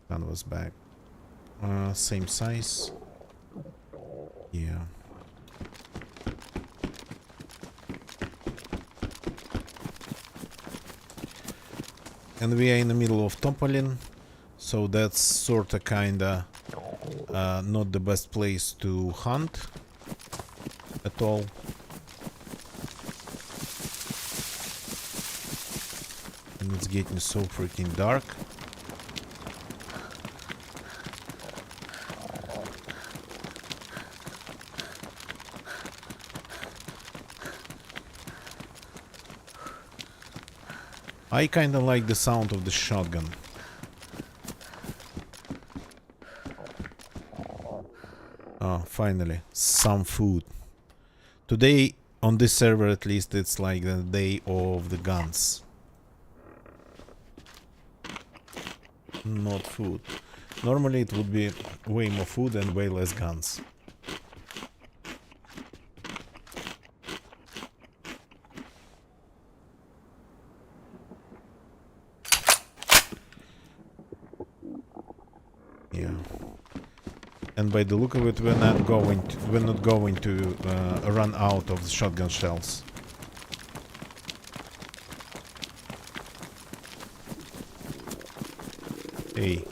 Canvas bag. Same size. Yeah. And we are in the middle of Topolin, so that's sorta kinda not the best place to hunt at all. And it's getting so freaking dark. I kinda like the sound of the shotgun. Oh, finally, some food. Today, on this server at least, it's like the day of the guns. Not food. Normally it would be way more food and way less guns. Yeah. And by the look of it, we're not going to run out of the shotgun shells. Hey,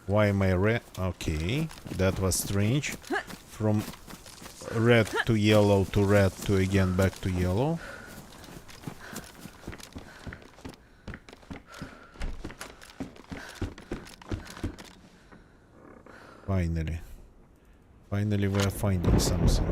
why am I red? Okay, that was strange. From red to yellow to red to again back to yellow. Finally. Finally we're finding something.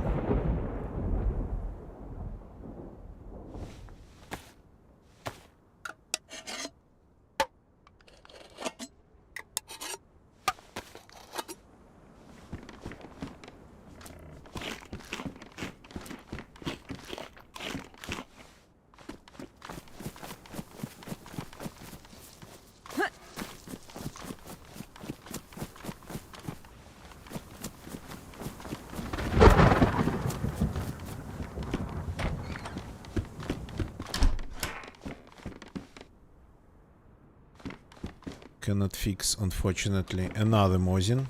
Cannot fix, unfortunately, another Mosin.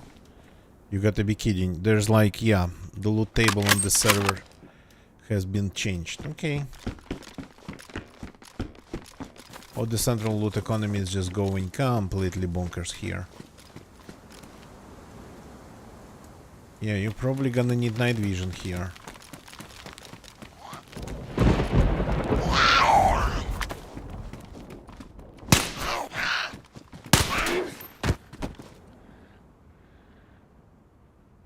You gotta be kidding. There's like, yeah, the loot table on the server has been changed. Okay. Or the central loot economy is just going completely bonkers here. Yeah, you're probably gonna need night vision here.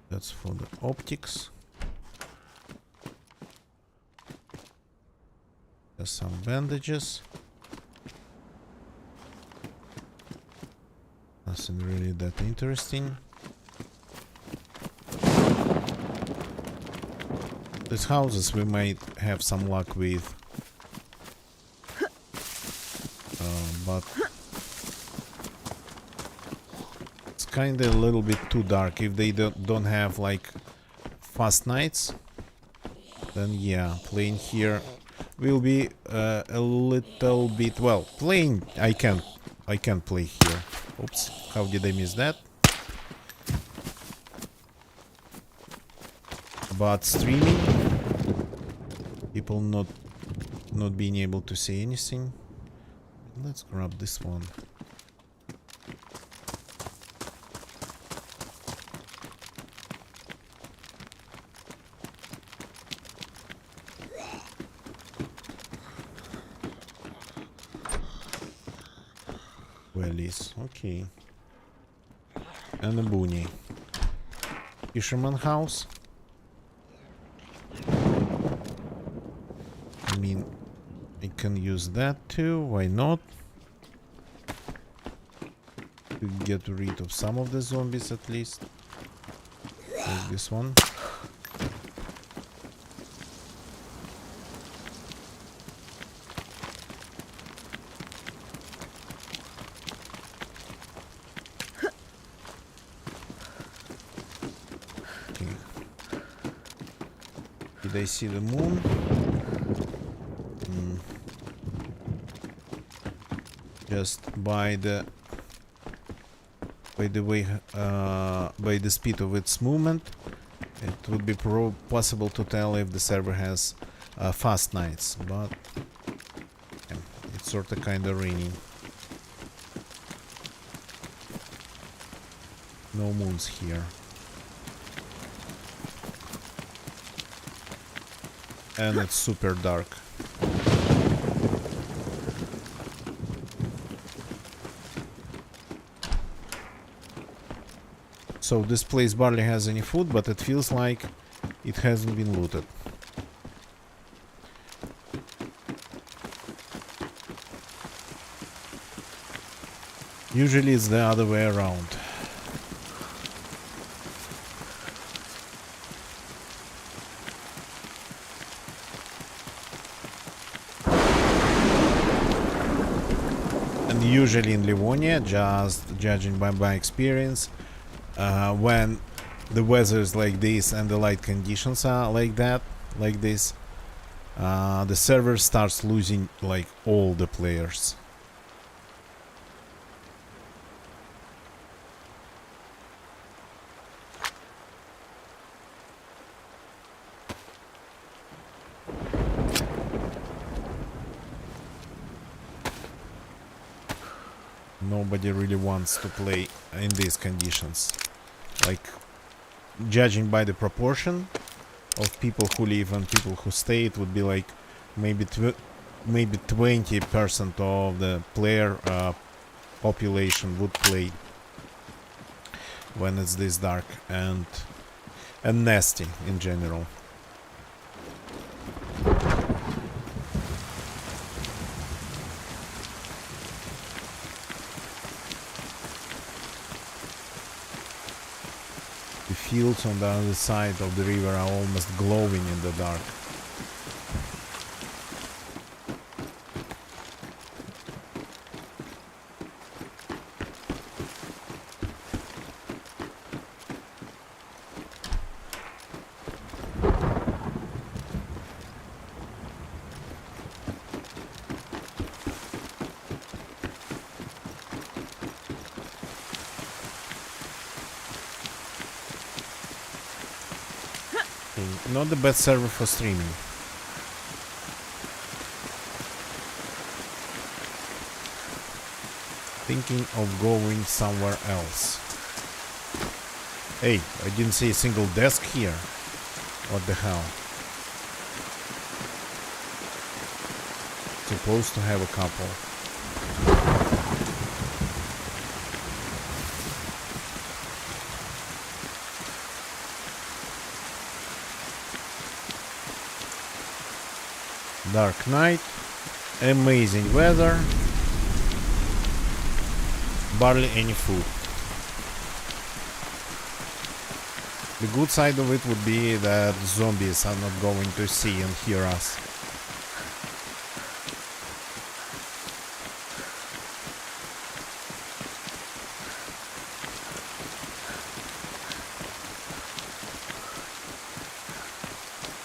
That's for the optics. There's some bandages. Nothing really that interesting. These houses we might have some luck with. But it's kinda a little bit too dark. If they don't have like fast nights, then yeah, playing here will be a little bit, well, playing I can't play here. Oops, how did I miss that? But streaming, people not being able to say anything. Let's grab this one. Wellies, okay. And a boonie. Fisherman house. I mean, I can use that too, why not? To get rid of some of the zombies at least. Like this one. did I see the moon? Just by the way, by the speed of its movement, it would be possible to tell if the server has fast nights, but yeah, it's sort of kind of rainy. No moons here. And it's super dark. So this place barely has any food, but it feels like it hasn't been looted. Usually it's the other way around. And usually in Livonia, just judging by my experience, when the weather is like this and the light conditions are like that, like this, the server starts losing like all the players. Nobody really wants to play in these conditions. Like, judging by the proportion of people who live and people who stay, it would be like maybe 20% of the player population would play when it's this dark and nasty in general. The fields on the other side of the river are almost glowing in the dark. Not the best server for streaming. Thinking of going somewhere else. Hey, I didn't see a single desk here. What the hell? Supposed to have a couple. Dark night, amazing weather, barely any food. The good side of it would be that zombies are not going to see and hear us.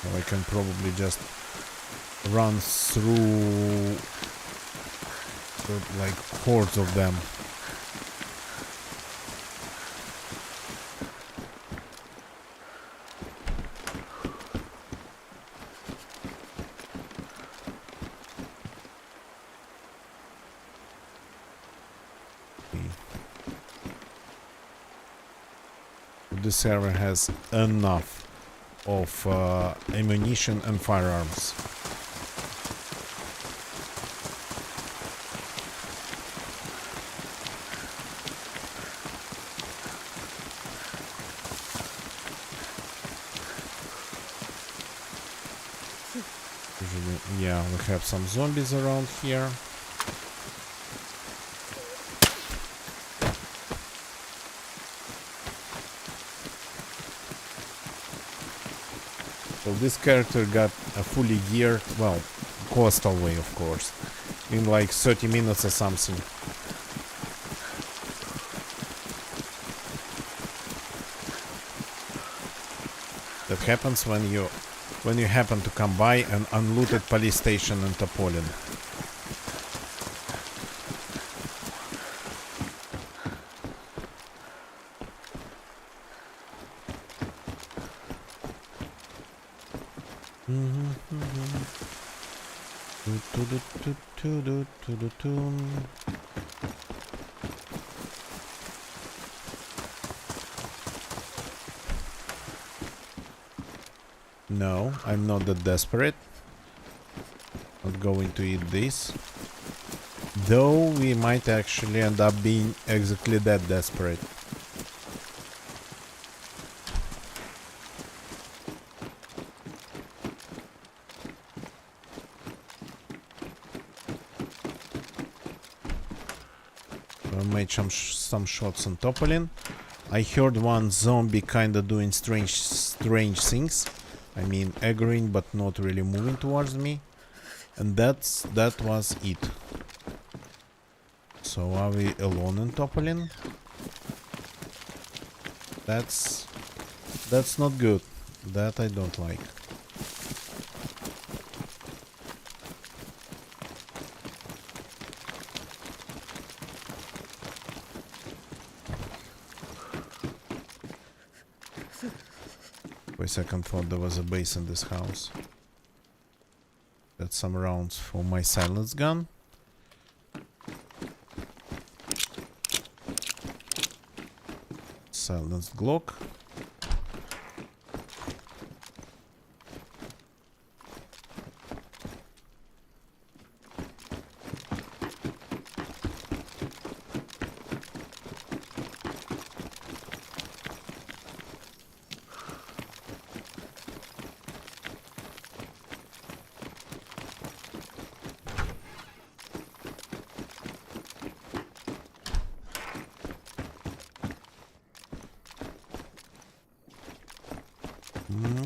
So I can probably just run through like hordes of them. The server has enough of ammunition and firearms. Yeah, we have some zombies around here. So this character got a fully geared, well, coastal way, of course, in like 30 minutes or something. That happens when you when you happen to come by an unlooted police station in Topolin. No, I'm not that desperate. Not going to eat this. Though we might actually end up being exactly that desperate. I made some shots on Topolin. I heard one zombie kinda doing strange things. I mean, aggroing but not really moving towards me. And that was it. So are we alone in Topolin? That's not good. That I don't like. For a second thought there was a base in this house. Got some rounds for my silence gun. Silenced Glock.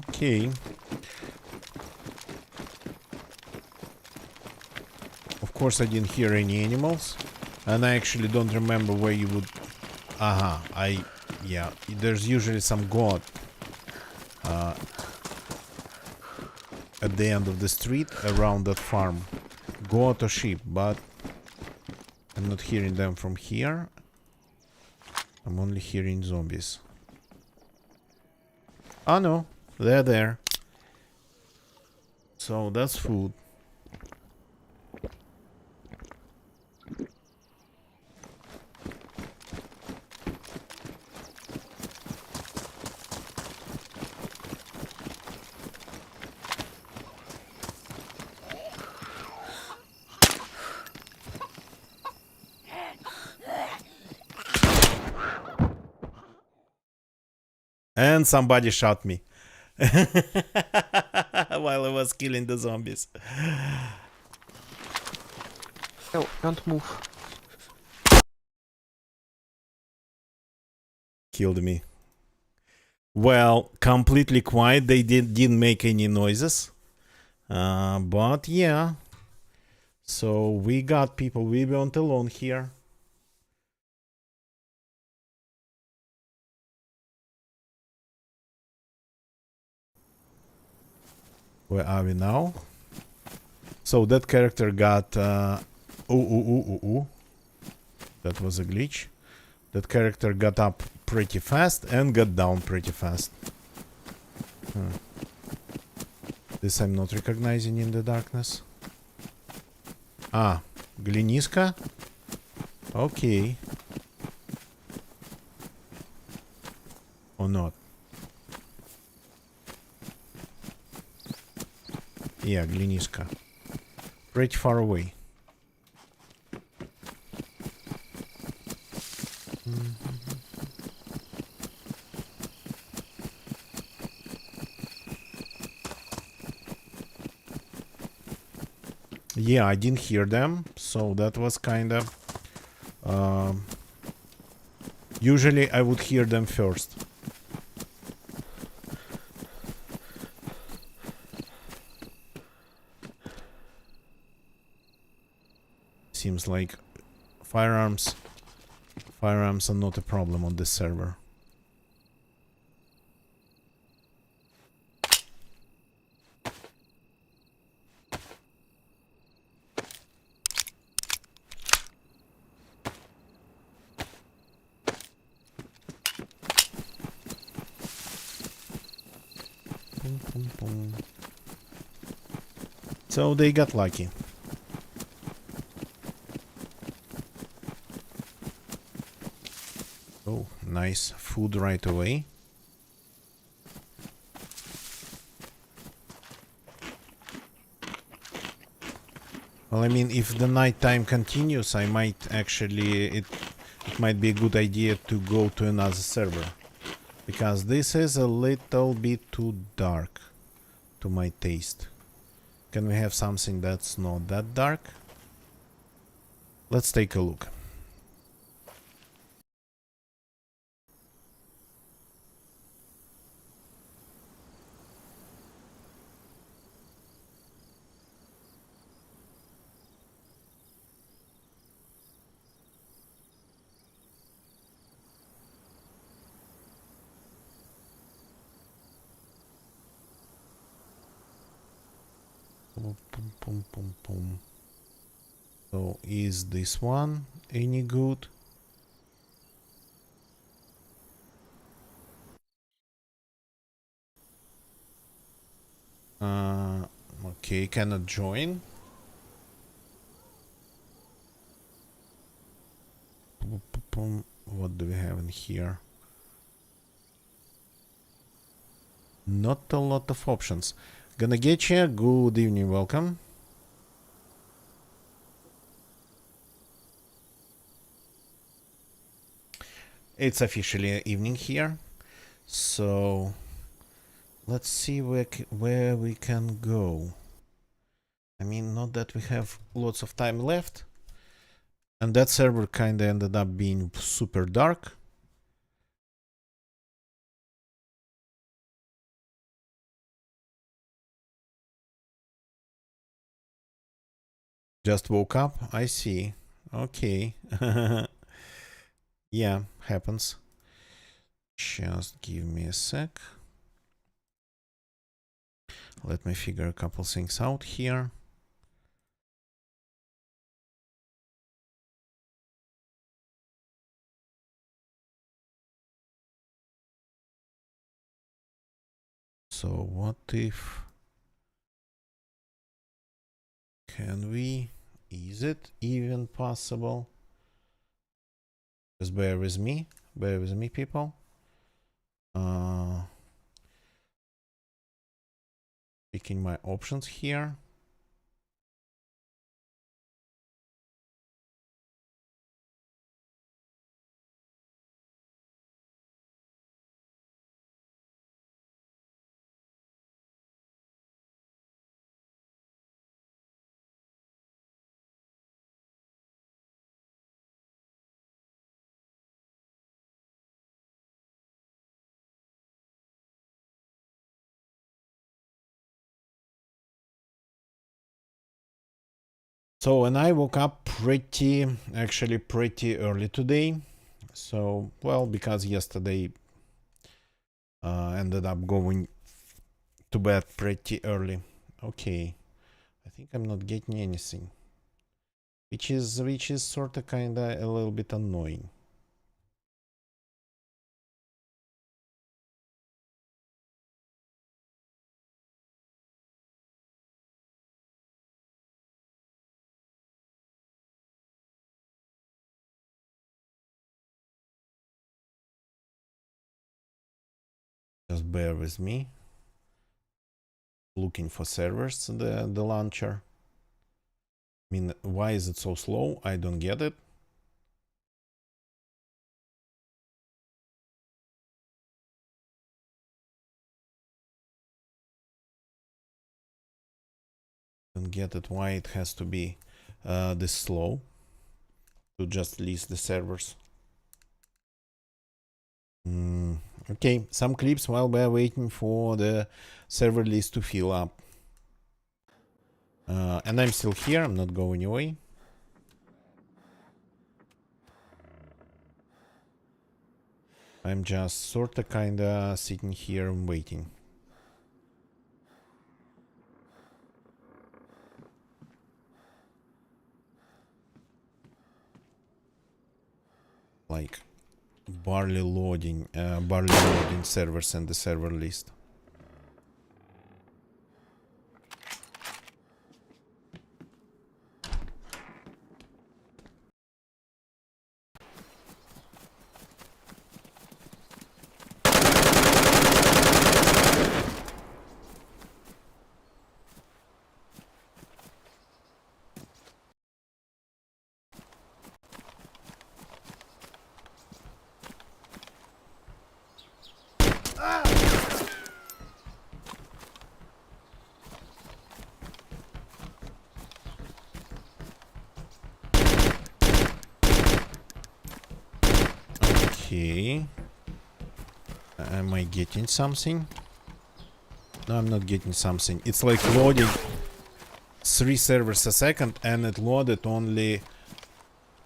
Okay. Of course I didn't hear any animals. And I actually don't remember where you would... Aha, yeah, there's usually some goat at the end of the street around that farm. Goat or sheep, but I'm not hearing them from here. I'm only hearing zombies. Oh no, they're there. So that's food. And somebody shot me while I was killing the zombies. No, don't move. Killed me. Well, completely quiet. They didn't make any noises. But yeah. So we got people. We weren't alone here. Where are we now? So that character got that was a glitch. That character got up pretty fast and got down pretty fast. This I'm not recognizing in the darkness. Ah, Gliniska? Okay. Or not? Yeah, Gliniska. Pretty far away. Yeah, I didn't hear them, so that was kind of... usually I would hear them first. Seems like firearms are not a problem on this server. Boom, boom. So they got lucky. Oh, nice food right away. Well, I mean, if the night time continues, I might actually... It might be a good idea to go to another server. Because this is a little bit too dark to my taste. Can we have something that's not that dark? Let's take a look. Boom, boom, boom, boom, boom. So, is this one any good? Okay, cannot join. Boom, boom, boom. What do we have in here? Not a lot of options. Gonna get you. Good evening, welcome. It's officially evening here, so let's see where we can go. I mean, not that we have lots of time left, and that server kinda ended up being super dark. Just woke up, I see. Okay. Yeah, happens. Just give me a sec. Let me figure a couple things out here. So what if... Can we... Is it even possible? Just bear with me, people. Picking my options here. So, and I woke up actually pretty early today. So, well, because yesterday ended up going to bed pretty early. Okay, I think I'm not getting anything, which is sort of kinda a little bit annoying. Just bear with me. Looking for servers, the launcher. I mean, why is it so slow? I don't get it. Don't get it why it has to be this slow to just list the servers. Okay, some clips while we're waiting for the server list to fill up. And I'm still here, I'm not going away. I'm just sorta kinda sitting here and waiting. Like barely loading servers and the server list. Am I getting something? No, I'm not getting something. It's like loading 3 servers a second, and it loaded only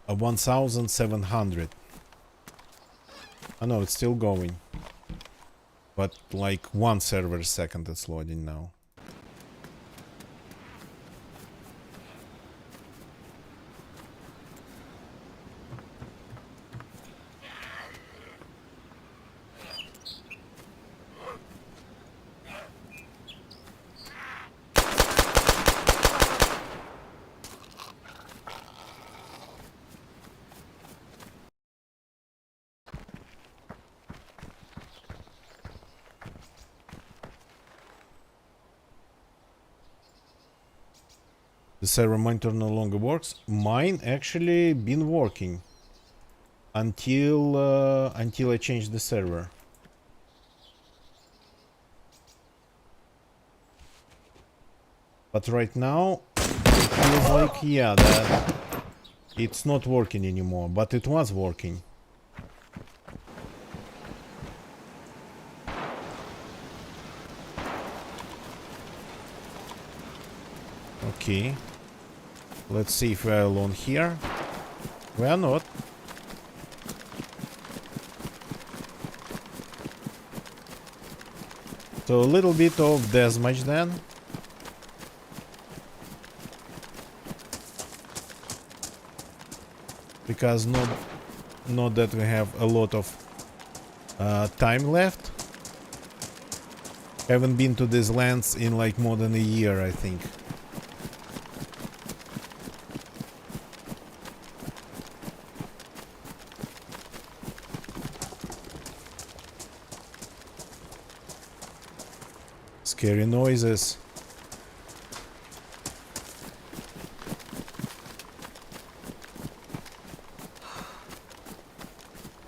1700. Oh no, it's still going. But like 1 server a second it's loading now. The server monitor no longer works. Mine actually been working until I changed the server. But right now it feels like, yeah, that it's not working anymore, but it was working. Okay. Let's see if we're alone here. We are not. So a little bit of deathmatch then. Because not that we have a lot of time left. Haven't been to these lands in like more than a year, I think. Scary noises.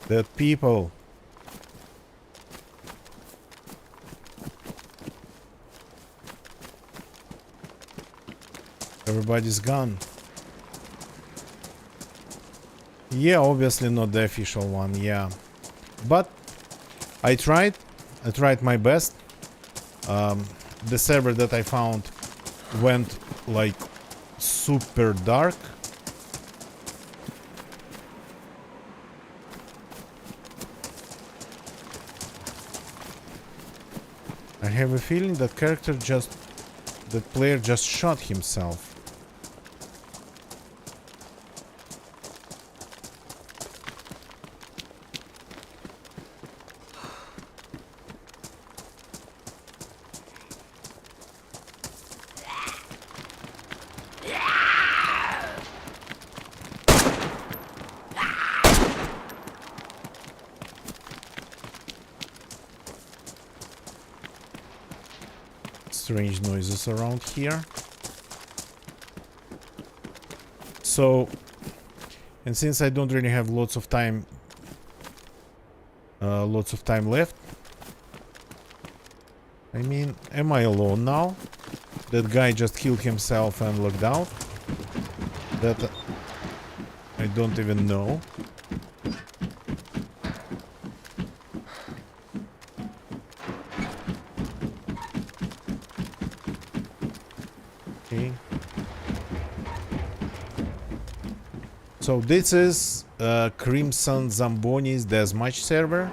Dead people. Everybody's gone. Yeah, obviously not the official one, yeah. But I tried my best. The server that I found went like super dark. I have a feeling that player just shot himself. Strange noises around here. So, and since I don't really have lots of time left, I mean, am I alone now? That guy just killed himself and logged out? That I don't even know. Okay. So this is Crimson Zamboni's Deathmatch server.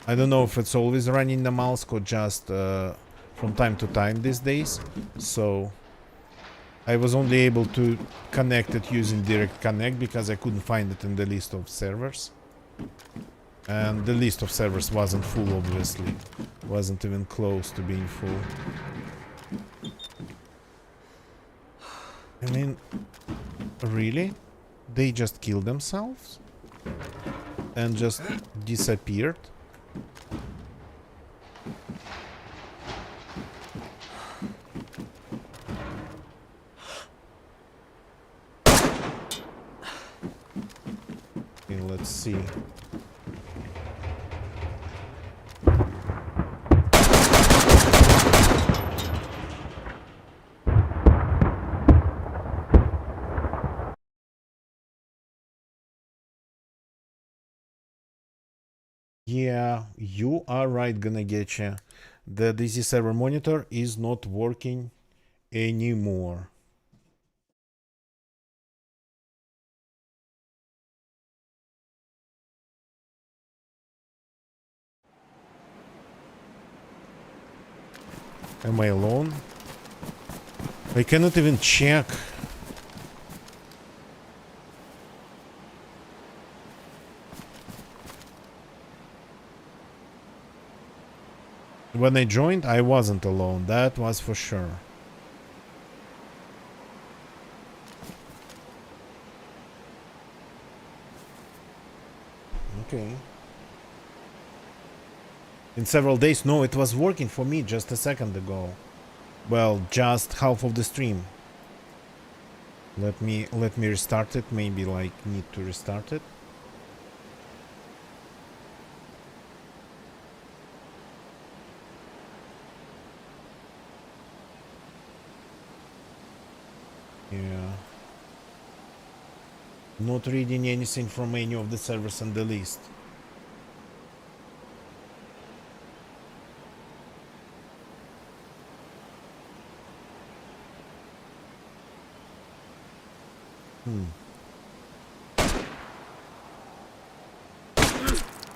I don't know if it's always running the mouse or just from time to time these days. So I was only able to connect it using direct connect because I couldn't find it in the list of servers. And the list of servers wasn't full, obviously. Wasn't even close to being full. I mean, really? They just killed themselves? And just disappeared? Okay, let's see. Yeah, you are right, gonna get you. The DC server monitor is not working anymore. Am I alone? I cannot even check. When I joined, I wasn't alone. That was for sure. Okay. In several days, no, it was working for me just a second ago. Well, just half of the stream. Let me restart it. Maybe like need to restart it. Yeah. Not reading anything from any of the servers on the list.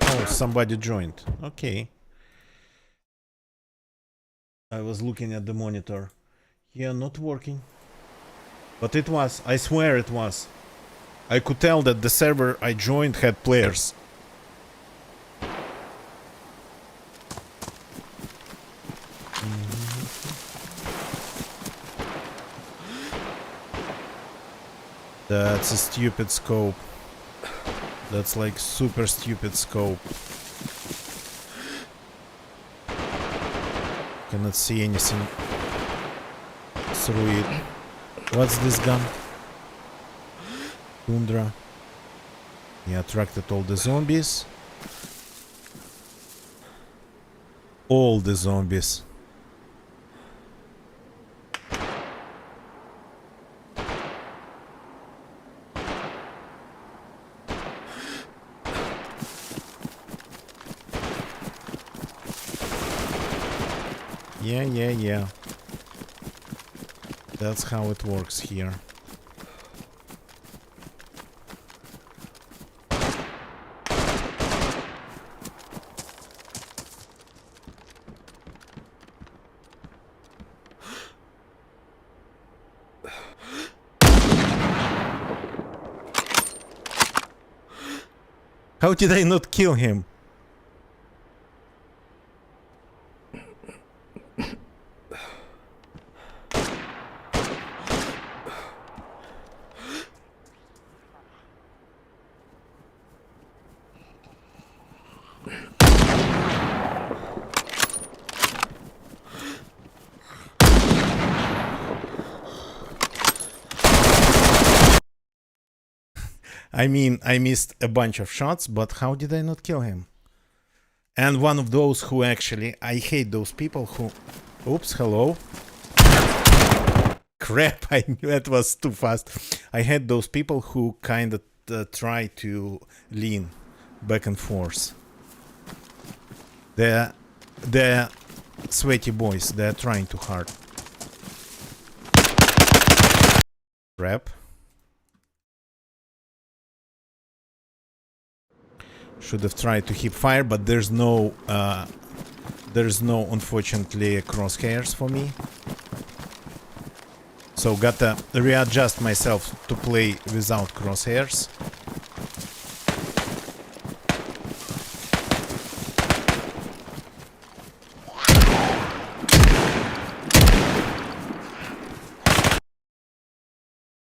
Oh, somebody joined. Okay. I was looking at the monitor. Yeah, not working. But it was. I swear it was. I could tell that the server I joined had players. That's a stupid scope. That's like super stupid scope. Cannot see anything through it. What's this gun? Tundra. He attracted all the zombies. All the zombies. Yeah. That's how it works here. How did I not kill him? I mean, I missed a bunch of shots, but how did I not kill him? And one of those who actually... I hate those people who... Oops, hello. Crap, I knew that was too fast. I had those people who kind of try to lean back and forth. They're sweaty boys. They're trying too hard. Crap. Should have tried to hip fire, but there's no unfortunately crosshairs for me. So gotta readjust myself to play without crosshairs.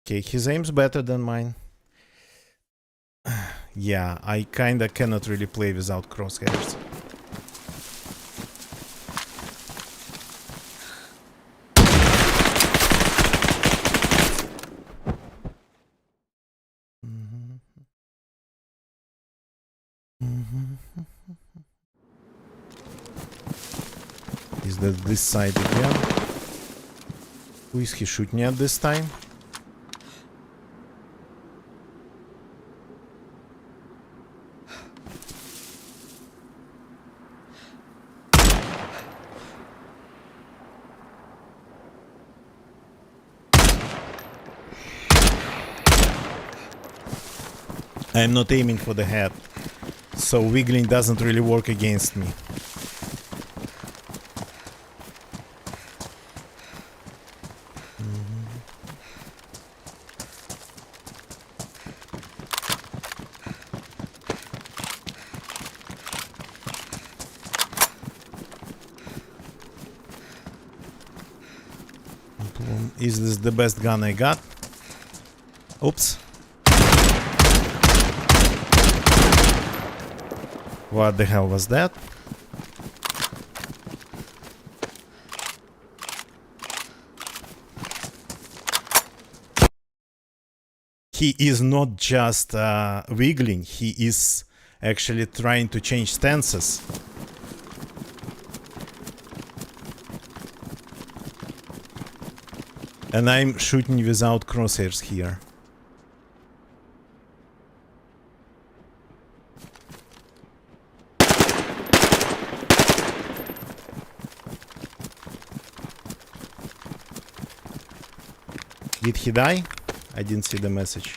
Okay, his aim's better than mine. Yeah, I kinda cannot really play without crosshairs. Is that this side again? Who is he shooting at this time? I'm not aiming for the head, so wiggling doesn't really work against me. Is this the best gun I got? Oops. What the hell was that? He is not just wiggling, he is actually trying to change stances. And I'm shooting without crosshairs here. Did he die? I didn't see the message.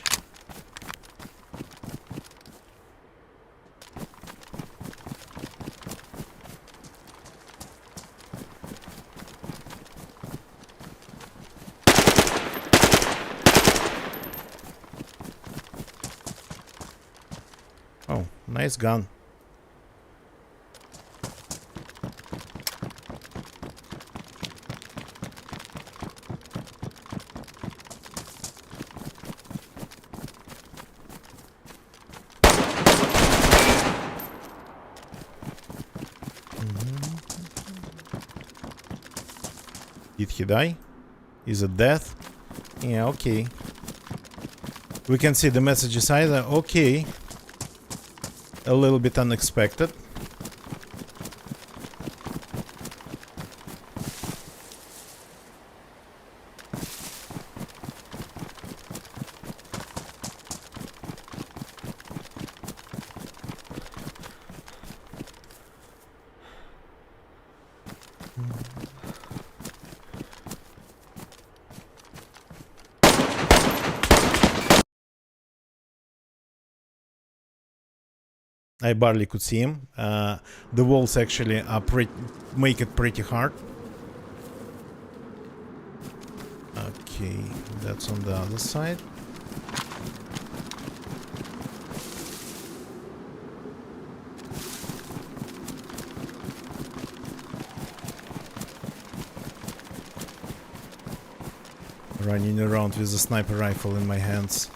Oh, nice gun. Did he die? Is it death? Yeah, okay. We can see the messages either. Okay. A little bit unexpected. I barely could see him. The walls actually are make it pretty hard. Okay, that's on the other side. Running around with a sniper rifle in my hands.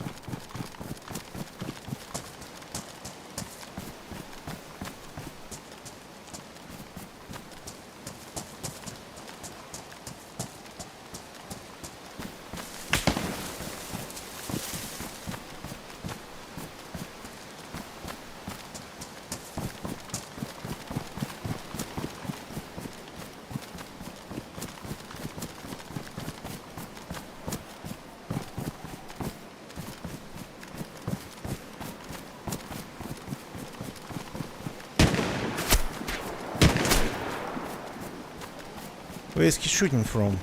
Where is he shooting from?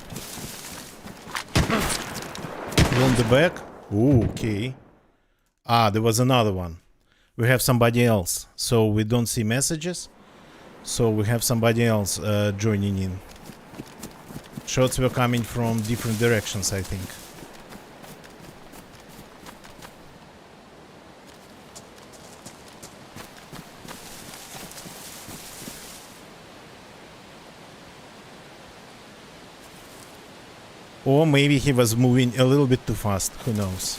On the back? Ooh, okay. Ah, there was another one. We have somebody else. So we don't see messages. So we have somebody else joining in. Shots were coming from different directions, I think. Or maybe he was moving a little bit too fast, who knows.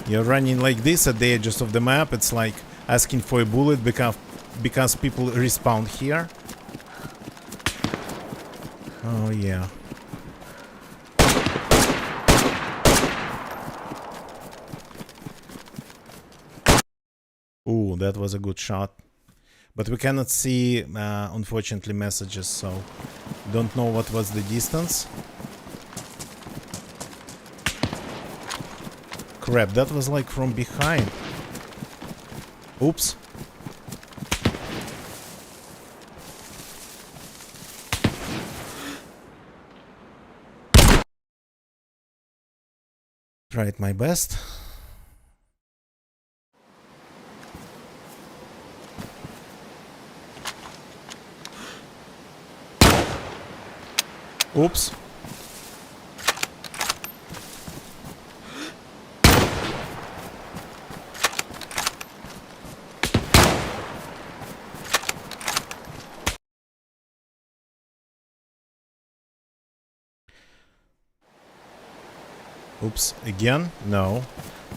You're running like this at the edges of the map, it's like asking for a bullet because people respawn here. Oh yeah. Ooh, that was a good shot. But we cannot see, unfortunately, messages, so don't know what was the distance. crap, that was like from behind. Oops. Tried my best. Oops. Oops, again? No,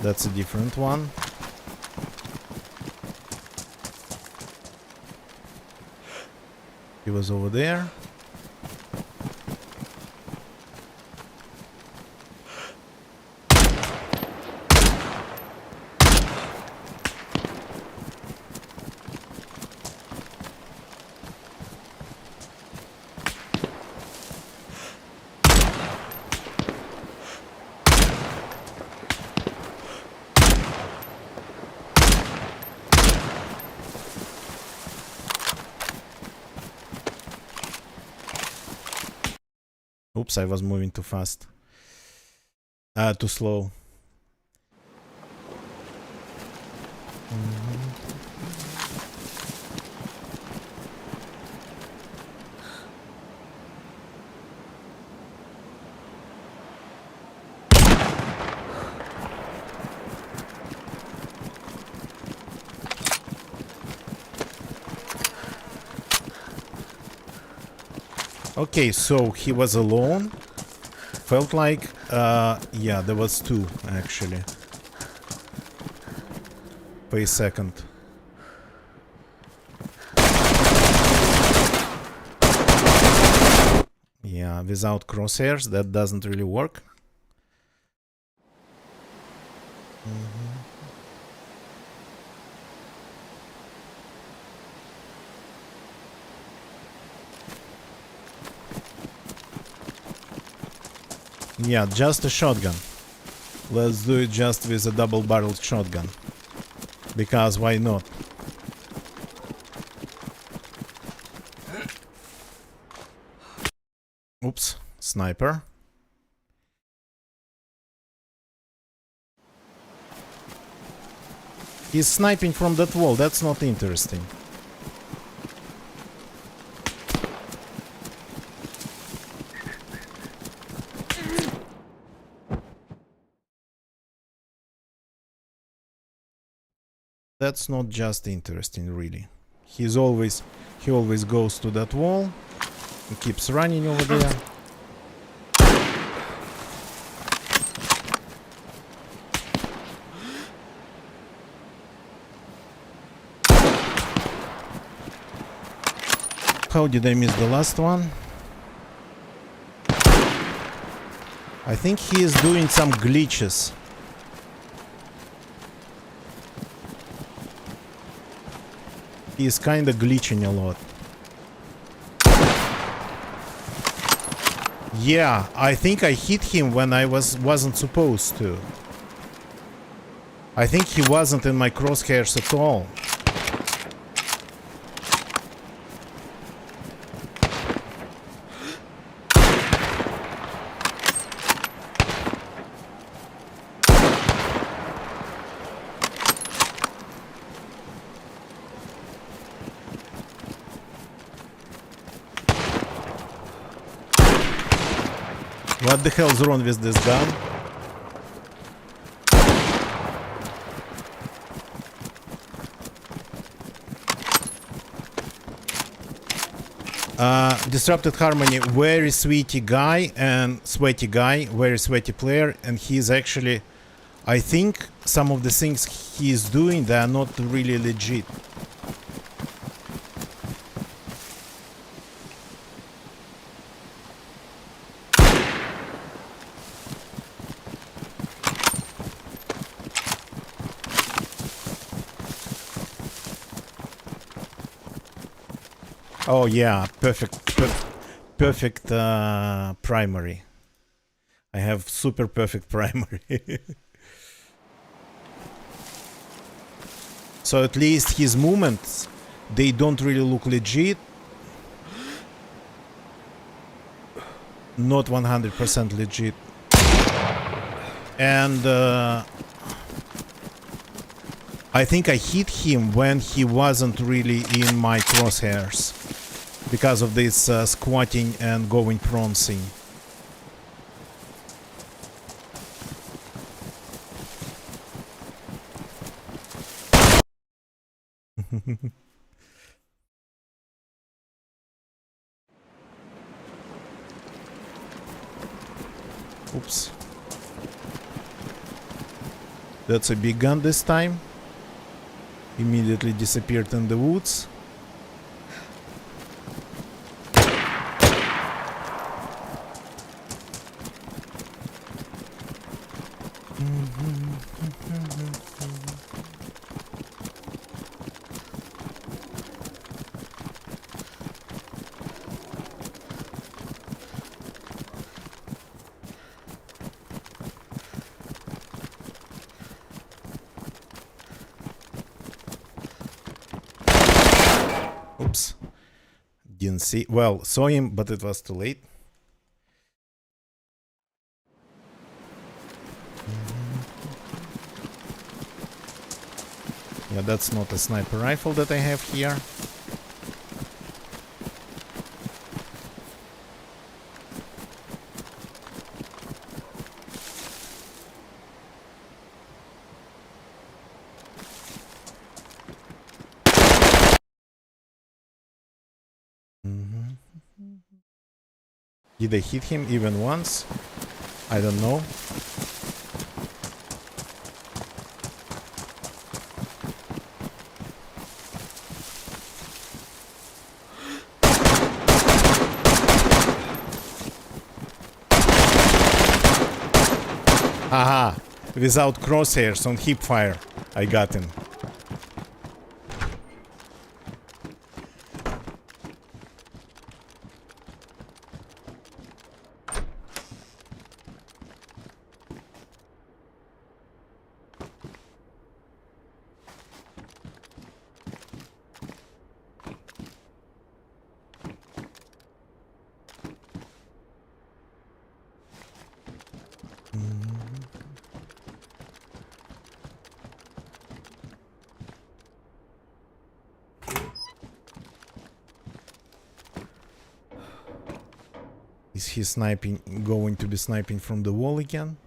that's a different one. He was over there. Oops, I was moving too fast. Too slow. Okay, so he was alone. Felt like, yeah, there was two, actually. For a second. Yeah, without crosshairs, that doesn't really work. Yeah, just a shotgun. Let's do it just with a double-barreled shotgun. Because why not? Oops, sniper. He's sniping from that wall, that's not interesting. That's not just interesting, really. He always goes to that wall and keeps running over there. How did I miss the last one? I think he is doing some glitches. He is kinda glitching a lot. Yeah, I think I hit him when I wasn't supposed to. I think he wasn't in my crosshairs at all. What the hell's wrong with this gun? Disrupted Harmony, very sweaty guy and sweaty guy, very sweaty player, and he's actually, I think some of the things he's doing, they are not really legit. Oh yeah, perfect primary. I have super perfect primary. So at least his movements, they don't really look legit. Not 100% legit. And I think I hit him when he wasn't really in my crosshairs. Because of this squatting and going prone thing. Oops. That's a big gun this time. Immediately disappeared in the woods. Oops. Didn't see. Well, saw him, but it was too late. Yeah, that's not a sniper rifle that I have here. Did I hit him even once? I don't know. Aha! Without crosshairs on hip fire, I got him. Is he sniping, going to be sniping from the wall again?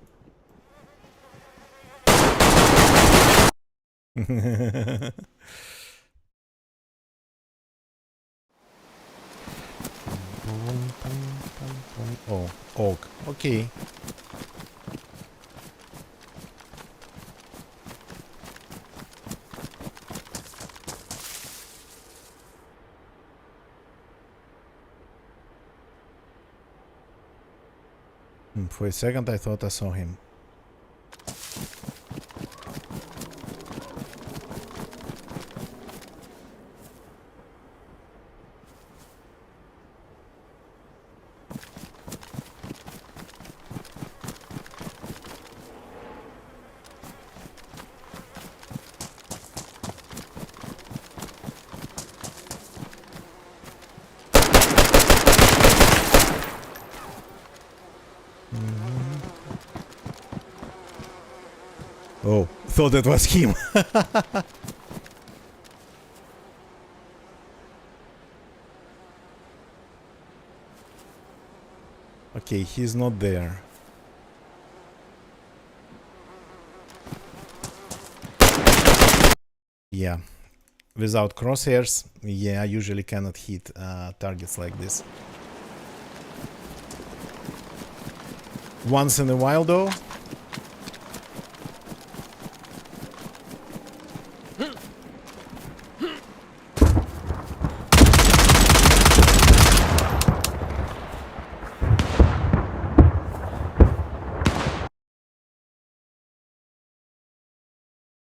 Oh, oak. Okay. For a second I thought I saw him. Oh, thought it was him. Okay, he's not there. Yeah. Without crosshairs, yeah, I usually cannot hit targets like this. Once in a while, though.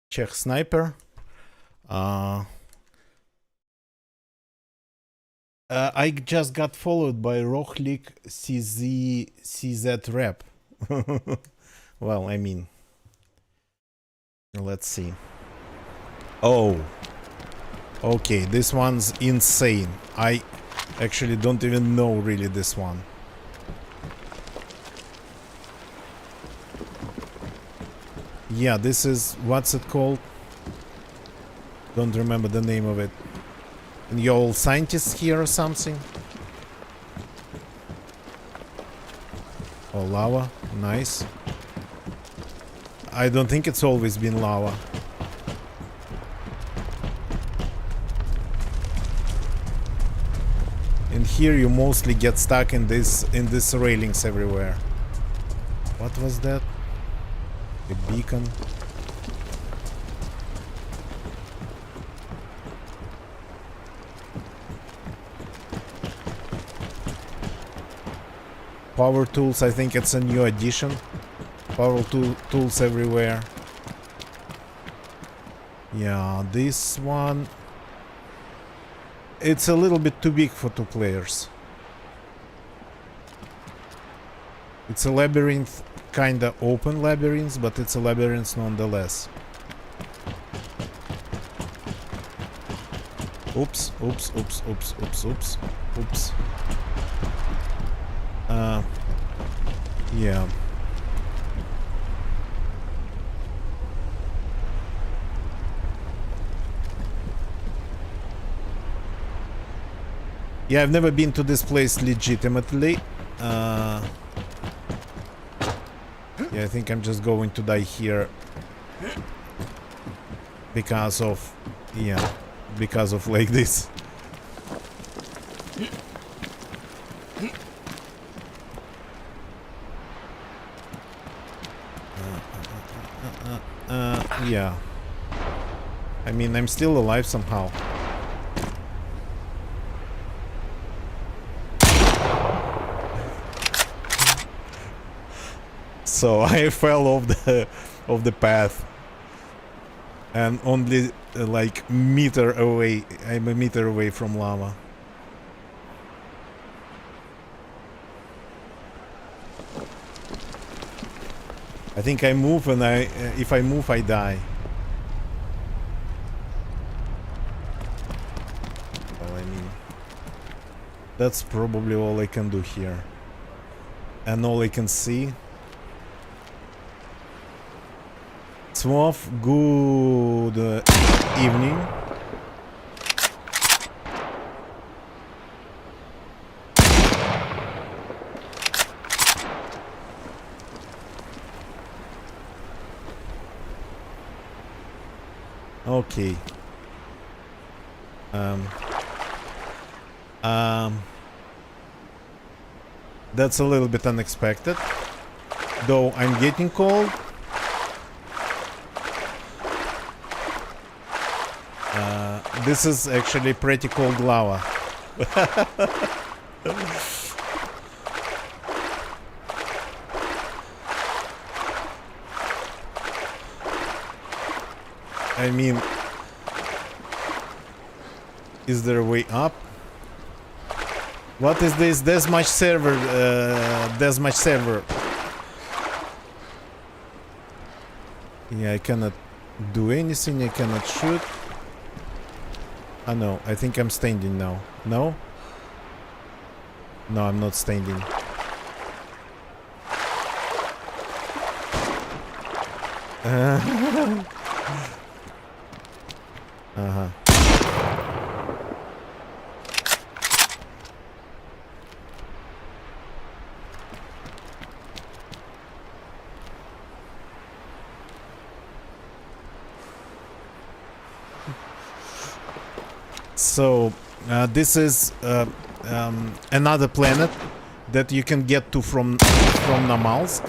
Czech sniper. I just got followed by Rohlik CZ rep. Well, I mean, let's see. Oh. Okay, this one's insane. I actually don't even know really this one. Yeah, this is... what's it called? Don't remember the name of it. And you're all scientists here or something? Oh, lava. Nice. I don't think it's always been lava. And here you mostly get stuck in this railings everywhere. What was that? A beacon. Power tools, I think it's a new addition. Power tools everywhere. Yeah, this one... it's a little bit too big for 2 players. It's a labyrinth, kinda open labyrinth, but it's a labyrinth nonetheless. Oops, oops, oops, oops, oops, oops, oops. Yeah. Yeah, I've never been to this place legitimately. Yeah, I think I'm just going to die here. Because of... yeah, because of like this. Yeah. I mean, I'm still alive somehow. So I fell off the path, and only like meter away. I'm a meter away from lava. I think I move, and if I move, I die. Well, I mean, that's probably all I can do here, and all I can see. Smooth, good evening. Okay. That's a little bit unexpected. Though I'm getting cold. This is actually pretty cold lava. I mean, is there a way up? What is this deathmatch server? Deathmatch server. Yeah, I cannot do anything. I cannot shoot. Oh no, I think I'm standing now. No? No, I'm not standing. Uh-huh. So, this is another planet that you can get to from Namalsk.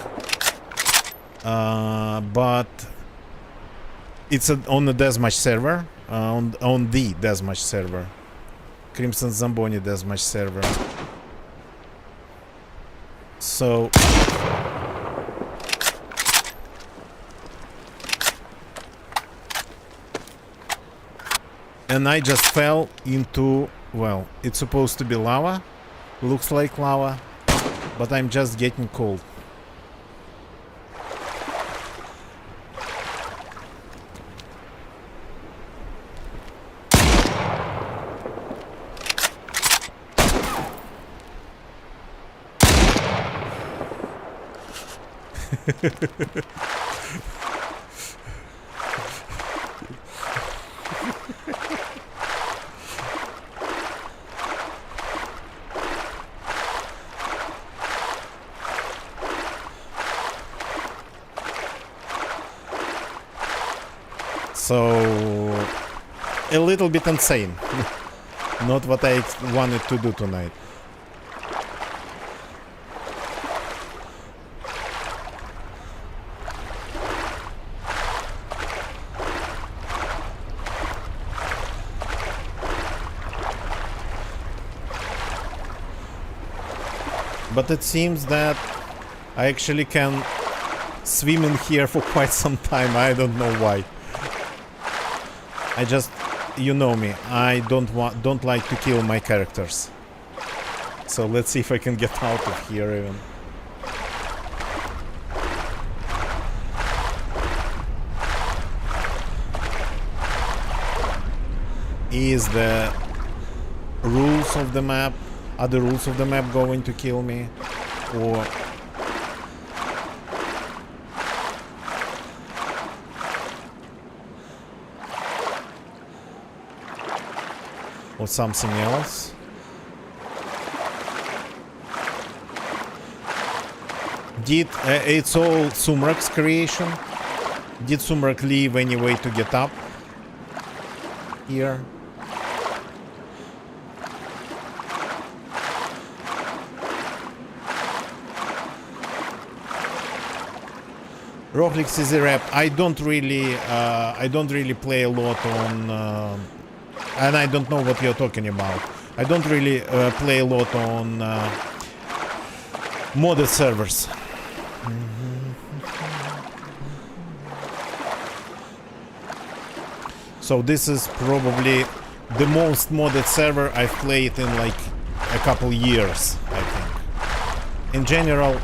But it's on the deathmatch server, on the deathmatch server, Crimson Zamboni deathmatch server. So and I just fell into, well, it's supposed to be lava, looks like lava, but I'm just getting cold. So, a little bit insane. Not what I wanted to do tonight. But it seems that I actually can swim in here for quite some time. I don't know why. I just, you know me, I don't like to kill my characters. So let's see if I can get out of here even. Is the rules of the map, are the rules of the map going to kill me? Or something else? It's all Sumrak's creation? Did Sumrak leave any way to get up here? Rohlix is a rep. I don't really play a lot on, and I don't know what you're talking about. I don't really play a lot on modded servers. So this is probably the most modded server I've played in like a couple years, I think. In general,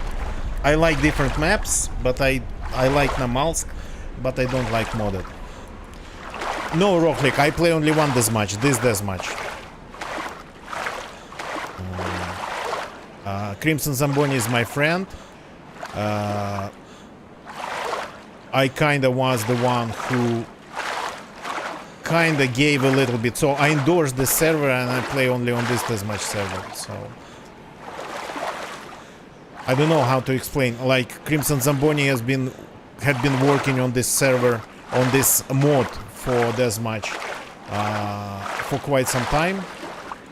I like different maps, but I like Namalsk, but I don't like modded. No, Rohlik, I play only one deathmatch, this deathmatch. Crimson Zamboni is my friend. I kinda was the one who kinda gave a little bit, so I endorsed this server and I play only on this deathmatch server, so I don't know how to explain. Like, Crimson Zamboni had been working on this server, on this mod for deathmatch for quite some time,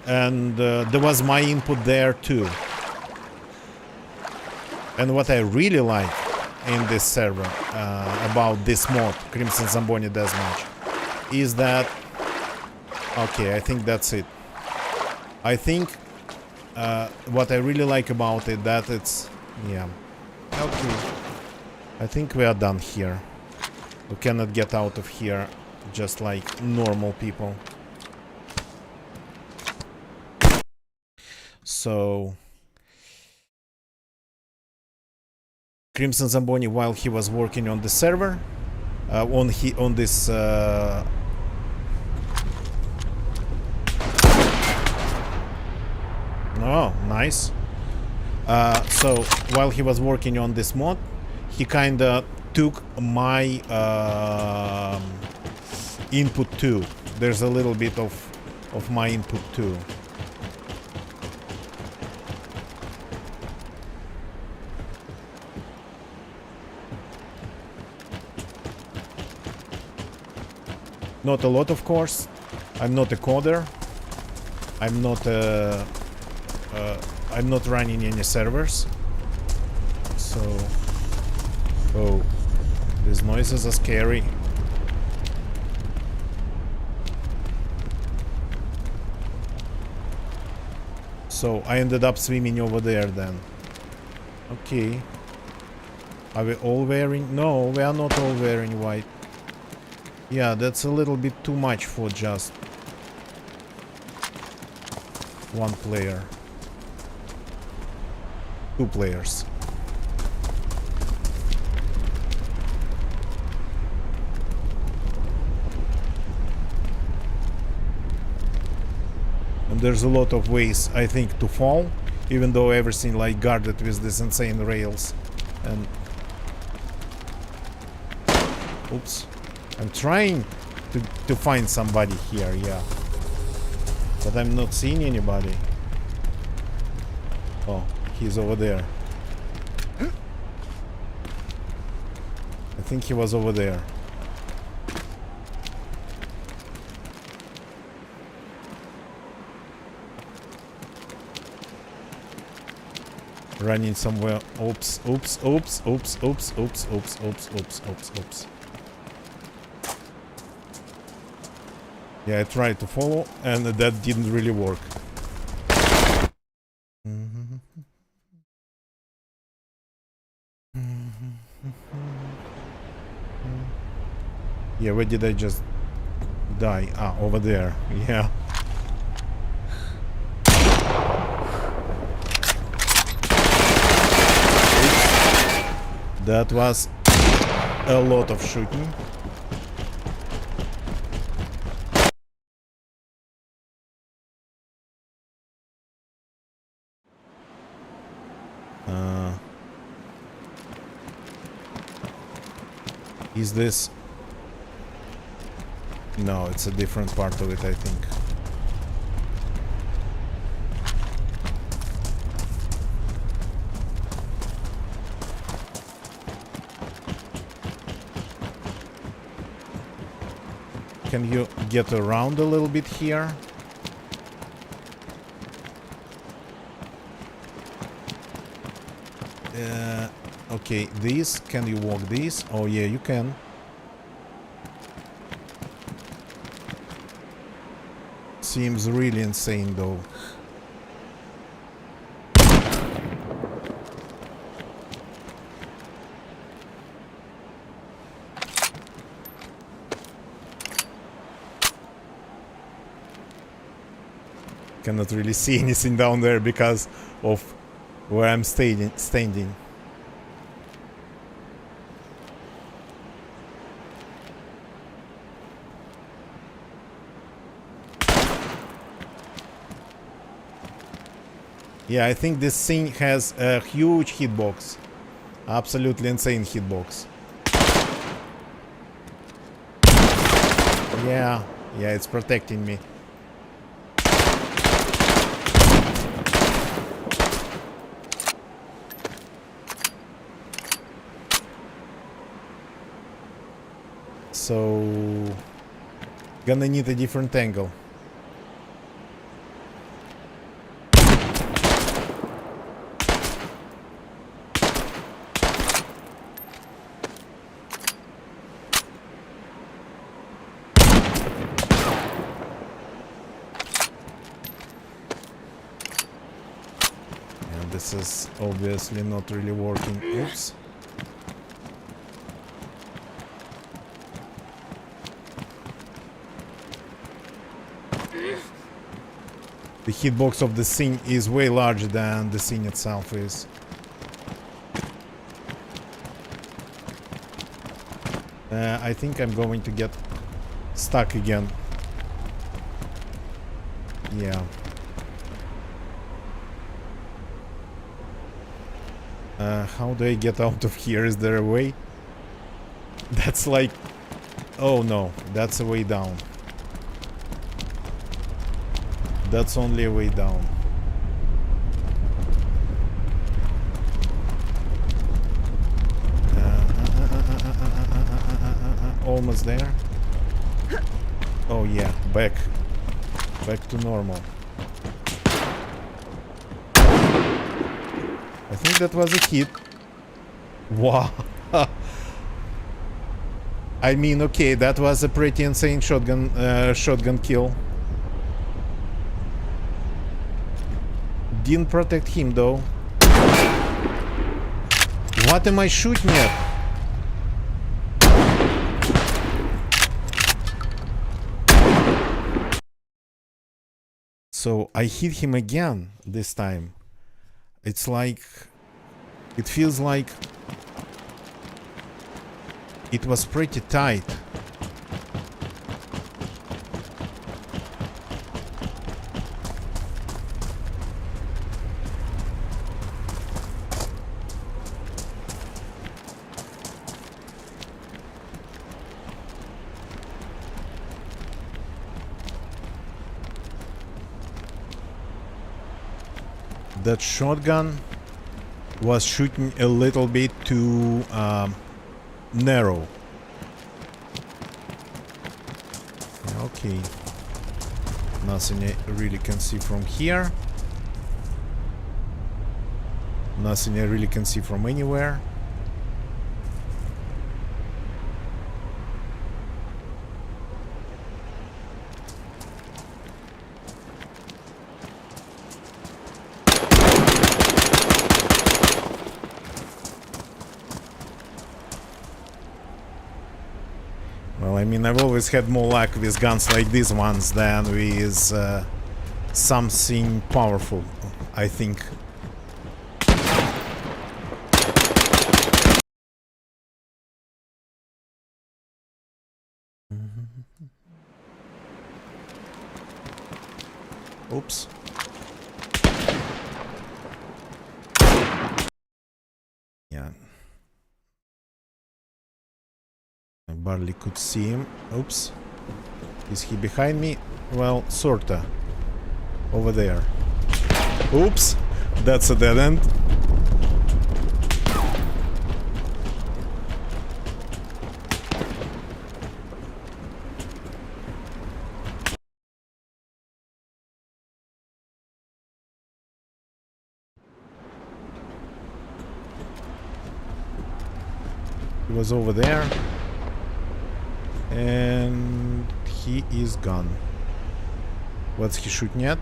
and there was my input there too. And what I really like in this server about this mod, Crimson Zamboni deathmatch, is that, okay, I think that's it. I think what I really like about it, that it's, yeah, okay. I think we are done here. We cannot get out of here just like normal people. So Crimson Zamboni, while he was working on the server, on this oh, nice. So while he was working on this mod, he kinda took my input too. There's a little bit of my input too. Not a lot, of course. I'm not a coder. I'm not running any servers. So, oh, these noises are scary. So I ended up swimming over there then. Okay. Are we all wearing? No, we are not all wearing white. Yeah, that's a little bit too much for just one player. Two players. And there's a lot of ways, I think, to fall, even though everything like guarded with this insane rails. And Oops. I'm trying to find somebody here, yeah. But I'm not seeing anybody. Oh, he's over there. I think he was over there. Running somewhere. Oops, oops, oops, oops, oops, oops, oops, oops, oops, oops, oops. Yeah, I tried to follow and that didn't really work. Yeah, where did I just die? Ah, over there. Yeah. That was a lot of shooting. Is this... No, it's a different part of it, I think. Can you get around a little bit here? Okay, this. Can you walk this? Oh yeah, you can. Seems really insane though. Cannot really see anything down there because of where I'm standing. Yeah, I think this thing has a huge hitbox. Absolutely insane hitbox. Yeah, it's protecting me. So, gonna need a different angle. And this is obviously not really working. Oops. The hitbox of the scene is way larger than the scene itself is. I think I'm going to get stuck again. Yeah. How do I get out of here? Is there a way? That's like... Oh no, that's a way down. That's only a way down. Almost there. Oh yeah, back to normal. I think that was a hit. Wow. I mean, okay, that was a pretty insane shotgun kill. Didn't protect him though. What am I shooting at? So I hit him again this time. It's like... It feels like... It was pretty tight. That shotgun was shooting a little bit too narrow. Okay. Nothing I really can see from here. Nothing I really can see from anywhere. Well, I mean, I've always had more luck with guns like these ones than with something powerful, I think. Oops. Yeah. I barely could see him. Oops. Is he behind me? Well, sorta. Over there. Oops. That's a dead end. He was over there. And he is gone. What's he shooting at?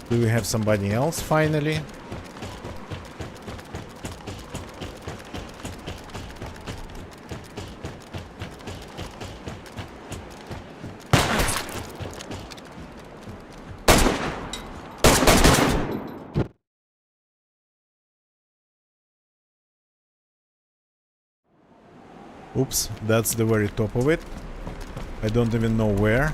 Do we have somebody else finally? Oops, that's the very top of it. I don't even know where.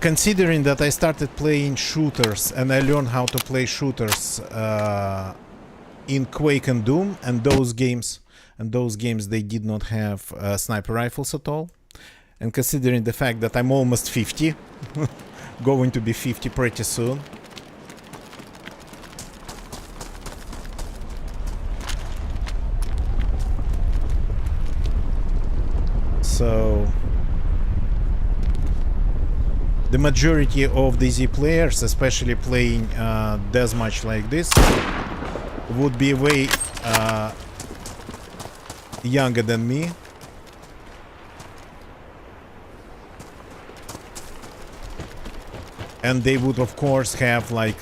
Considering that I started playing shooters and I learned how to play shooters in Quake and Doom, and those games they did not have sniper rifles at all, and considering the fact that I'm almost 50, going to be 50 pretty soon, so the majority of DZ players, especially playing deathmatch like this, would be way younger than me. And they would of course have like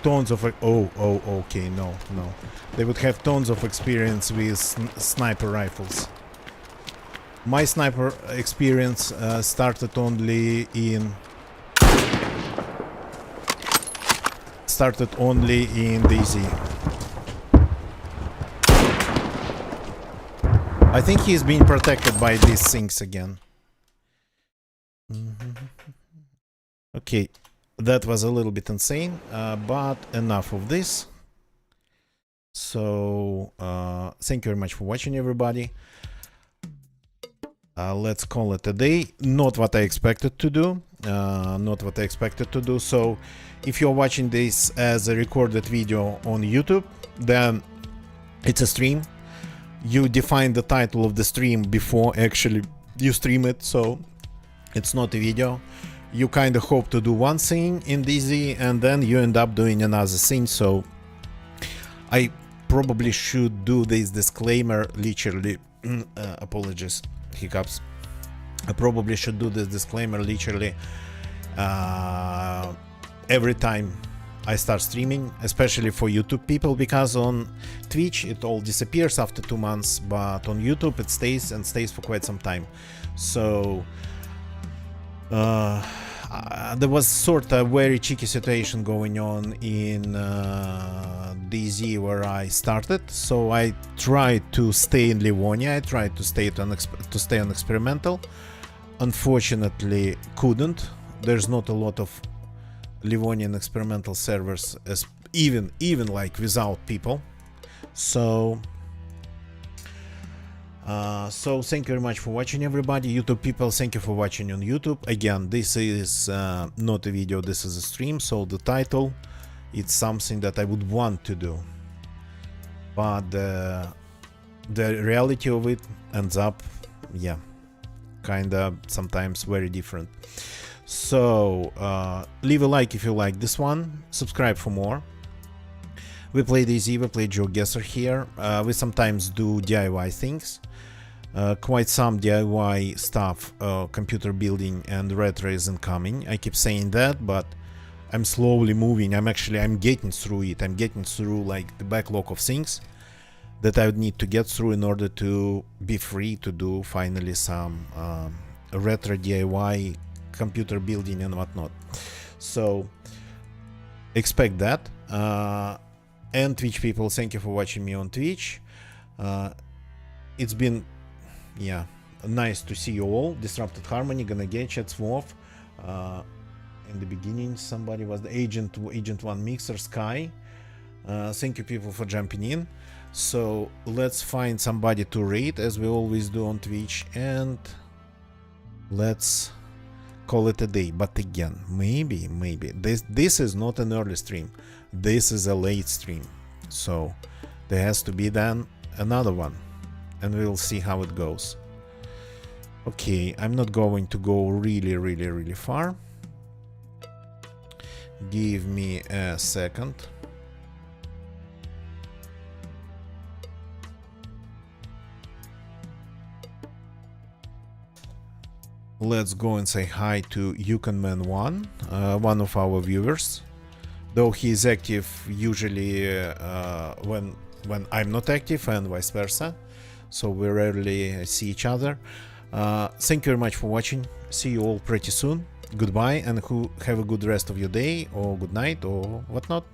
tons of okay, no. They would have tons of experience with sniper rifles. My sniper experience started only in DZ. I think he's being protected by these things again. Okay, that was a little bit insane, but enough of this. So, thank you very much for watching, everybody. Let's call it a day. Not what I expected to do. So, if you're watching this as a recorded video on YouTube, then it's a stream. You define the title of the stream before actually you stream it, so it's not a video. You kind of hope to do one thing in DZ and then you end up doing another thing, so I probably should do this disclaimer literally. Apologies, hiccups. I probably should do this disclaimer literally every time I start streaming, especially for YouTube people, because on Twitch it all disappears after 2 months, but on YouTube it stays and stays for quite some time. So there was sort of very cheeky situation going on in DZ where I started, so I tried to stay in Livonia. I tried to stay on experimental. Unfortunately, couldn't. There's not a lot of Livonian experimental servers, as even like without people. So thank you very much for watching, everybody. YouTube people, thank you for watching on YouTube. Again, this is not a video, this is a stream, so the title, it's something that I would want to do, but the reality of it ends up, yeah, kinda sometimes very different. So leave a like if you like this one, subscribe for more. We play DayZ, we play GeoGuessr here. We sometimes do DIY things. Quite some DIY stuff, computer building and retro is incoming. I keep saying that, but I'm slowly moving. I'm getting through it. I'm getting through like the backlog of things that I would need to get through in order to be free to do finally some retro DIY computer building and whatnot. So expect that. And Twitch people, thank you for watching me on Twitch. It's been, yeah, nice to see you all. Disrupted Harmony, gonna get chat Swov. In the beginning, somebody was the Agent 1 Mixer, Sky. Thank you people for jumping in. So let's find somebody to raid, as we always do on Twitch, and let's call it a day. But again, maybe this is not an early stream. This is a late stream, so there has to be then another one, and we'll see how it goes. Okay, I'm not going to go really far. Give me a second. Let's go and say hi to Yukonman1, one of our viewers. Though he is active usually when I'm not active, and vice versa, so we rarely see each other. Thank you very much for watching. See you all pretty soon. Goodbye, and have a good rest of your day, or good night, or whatnot.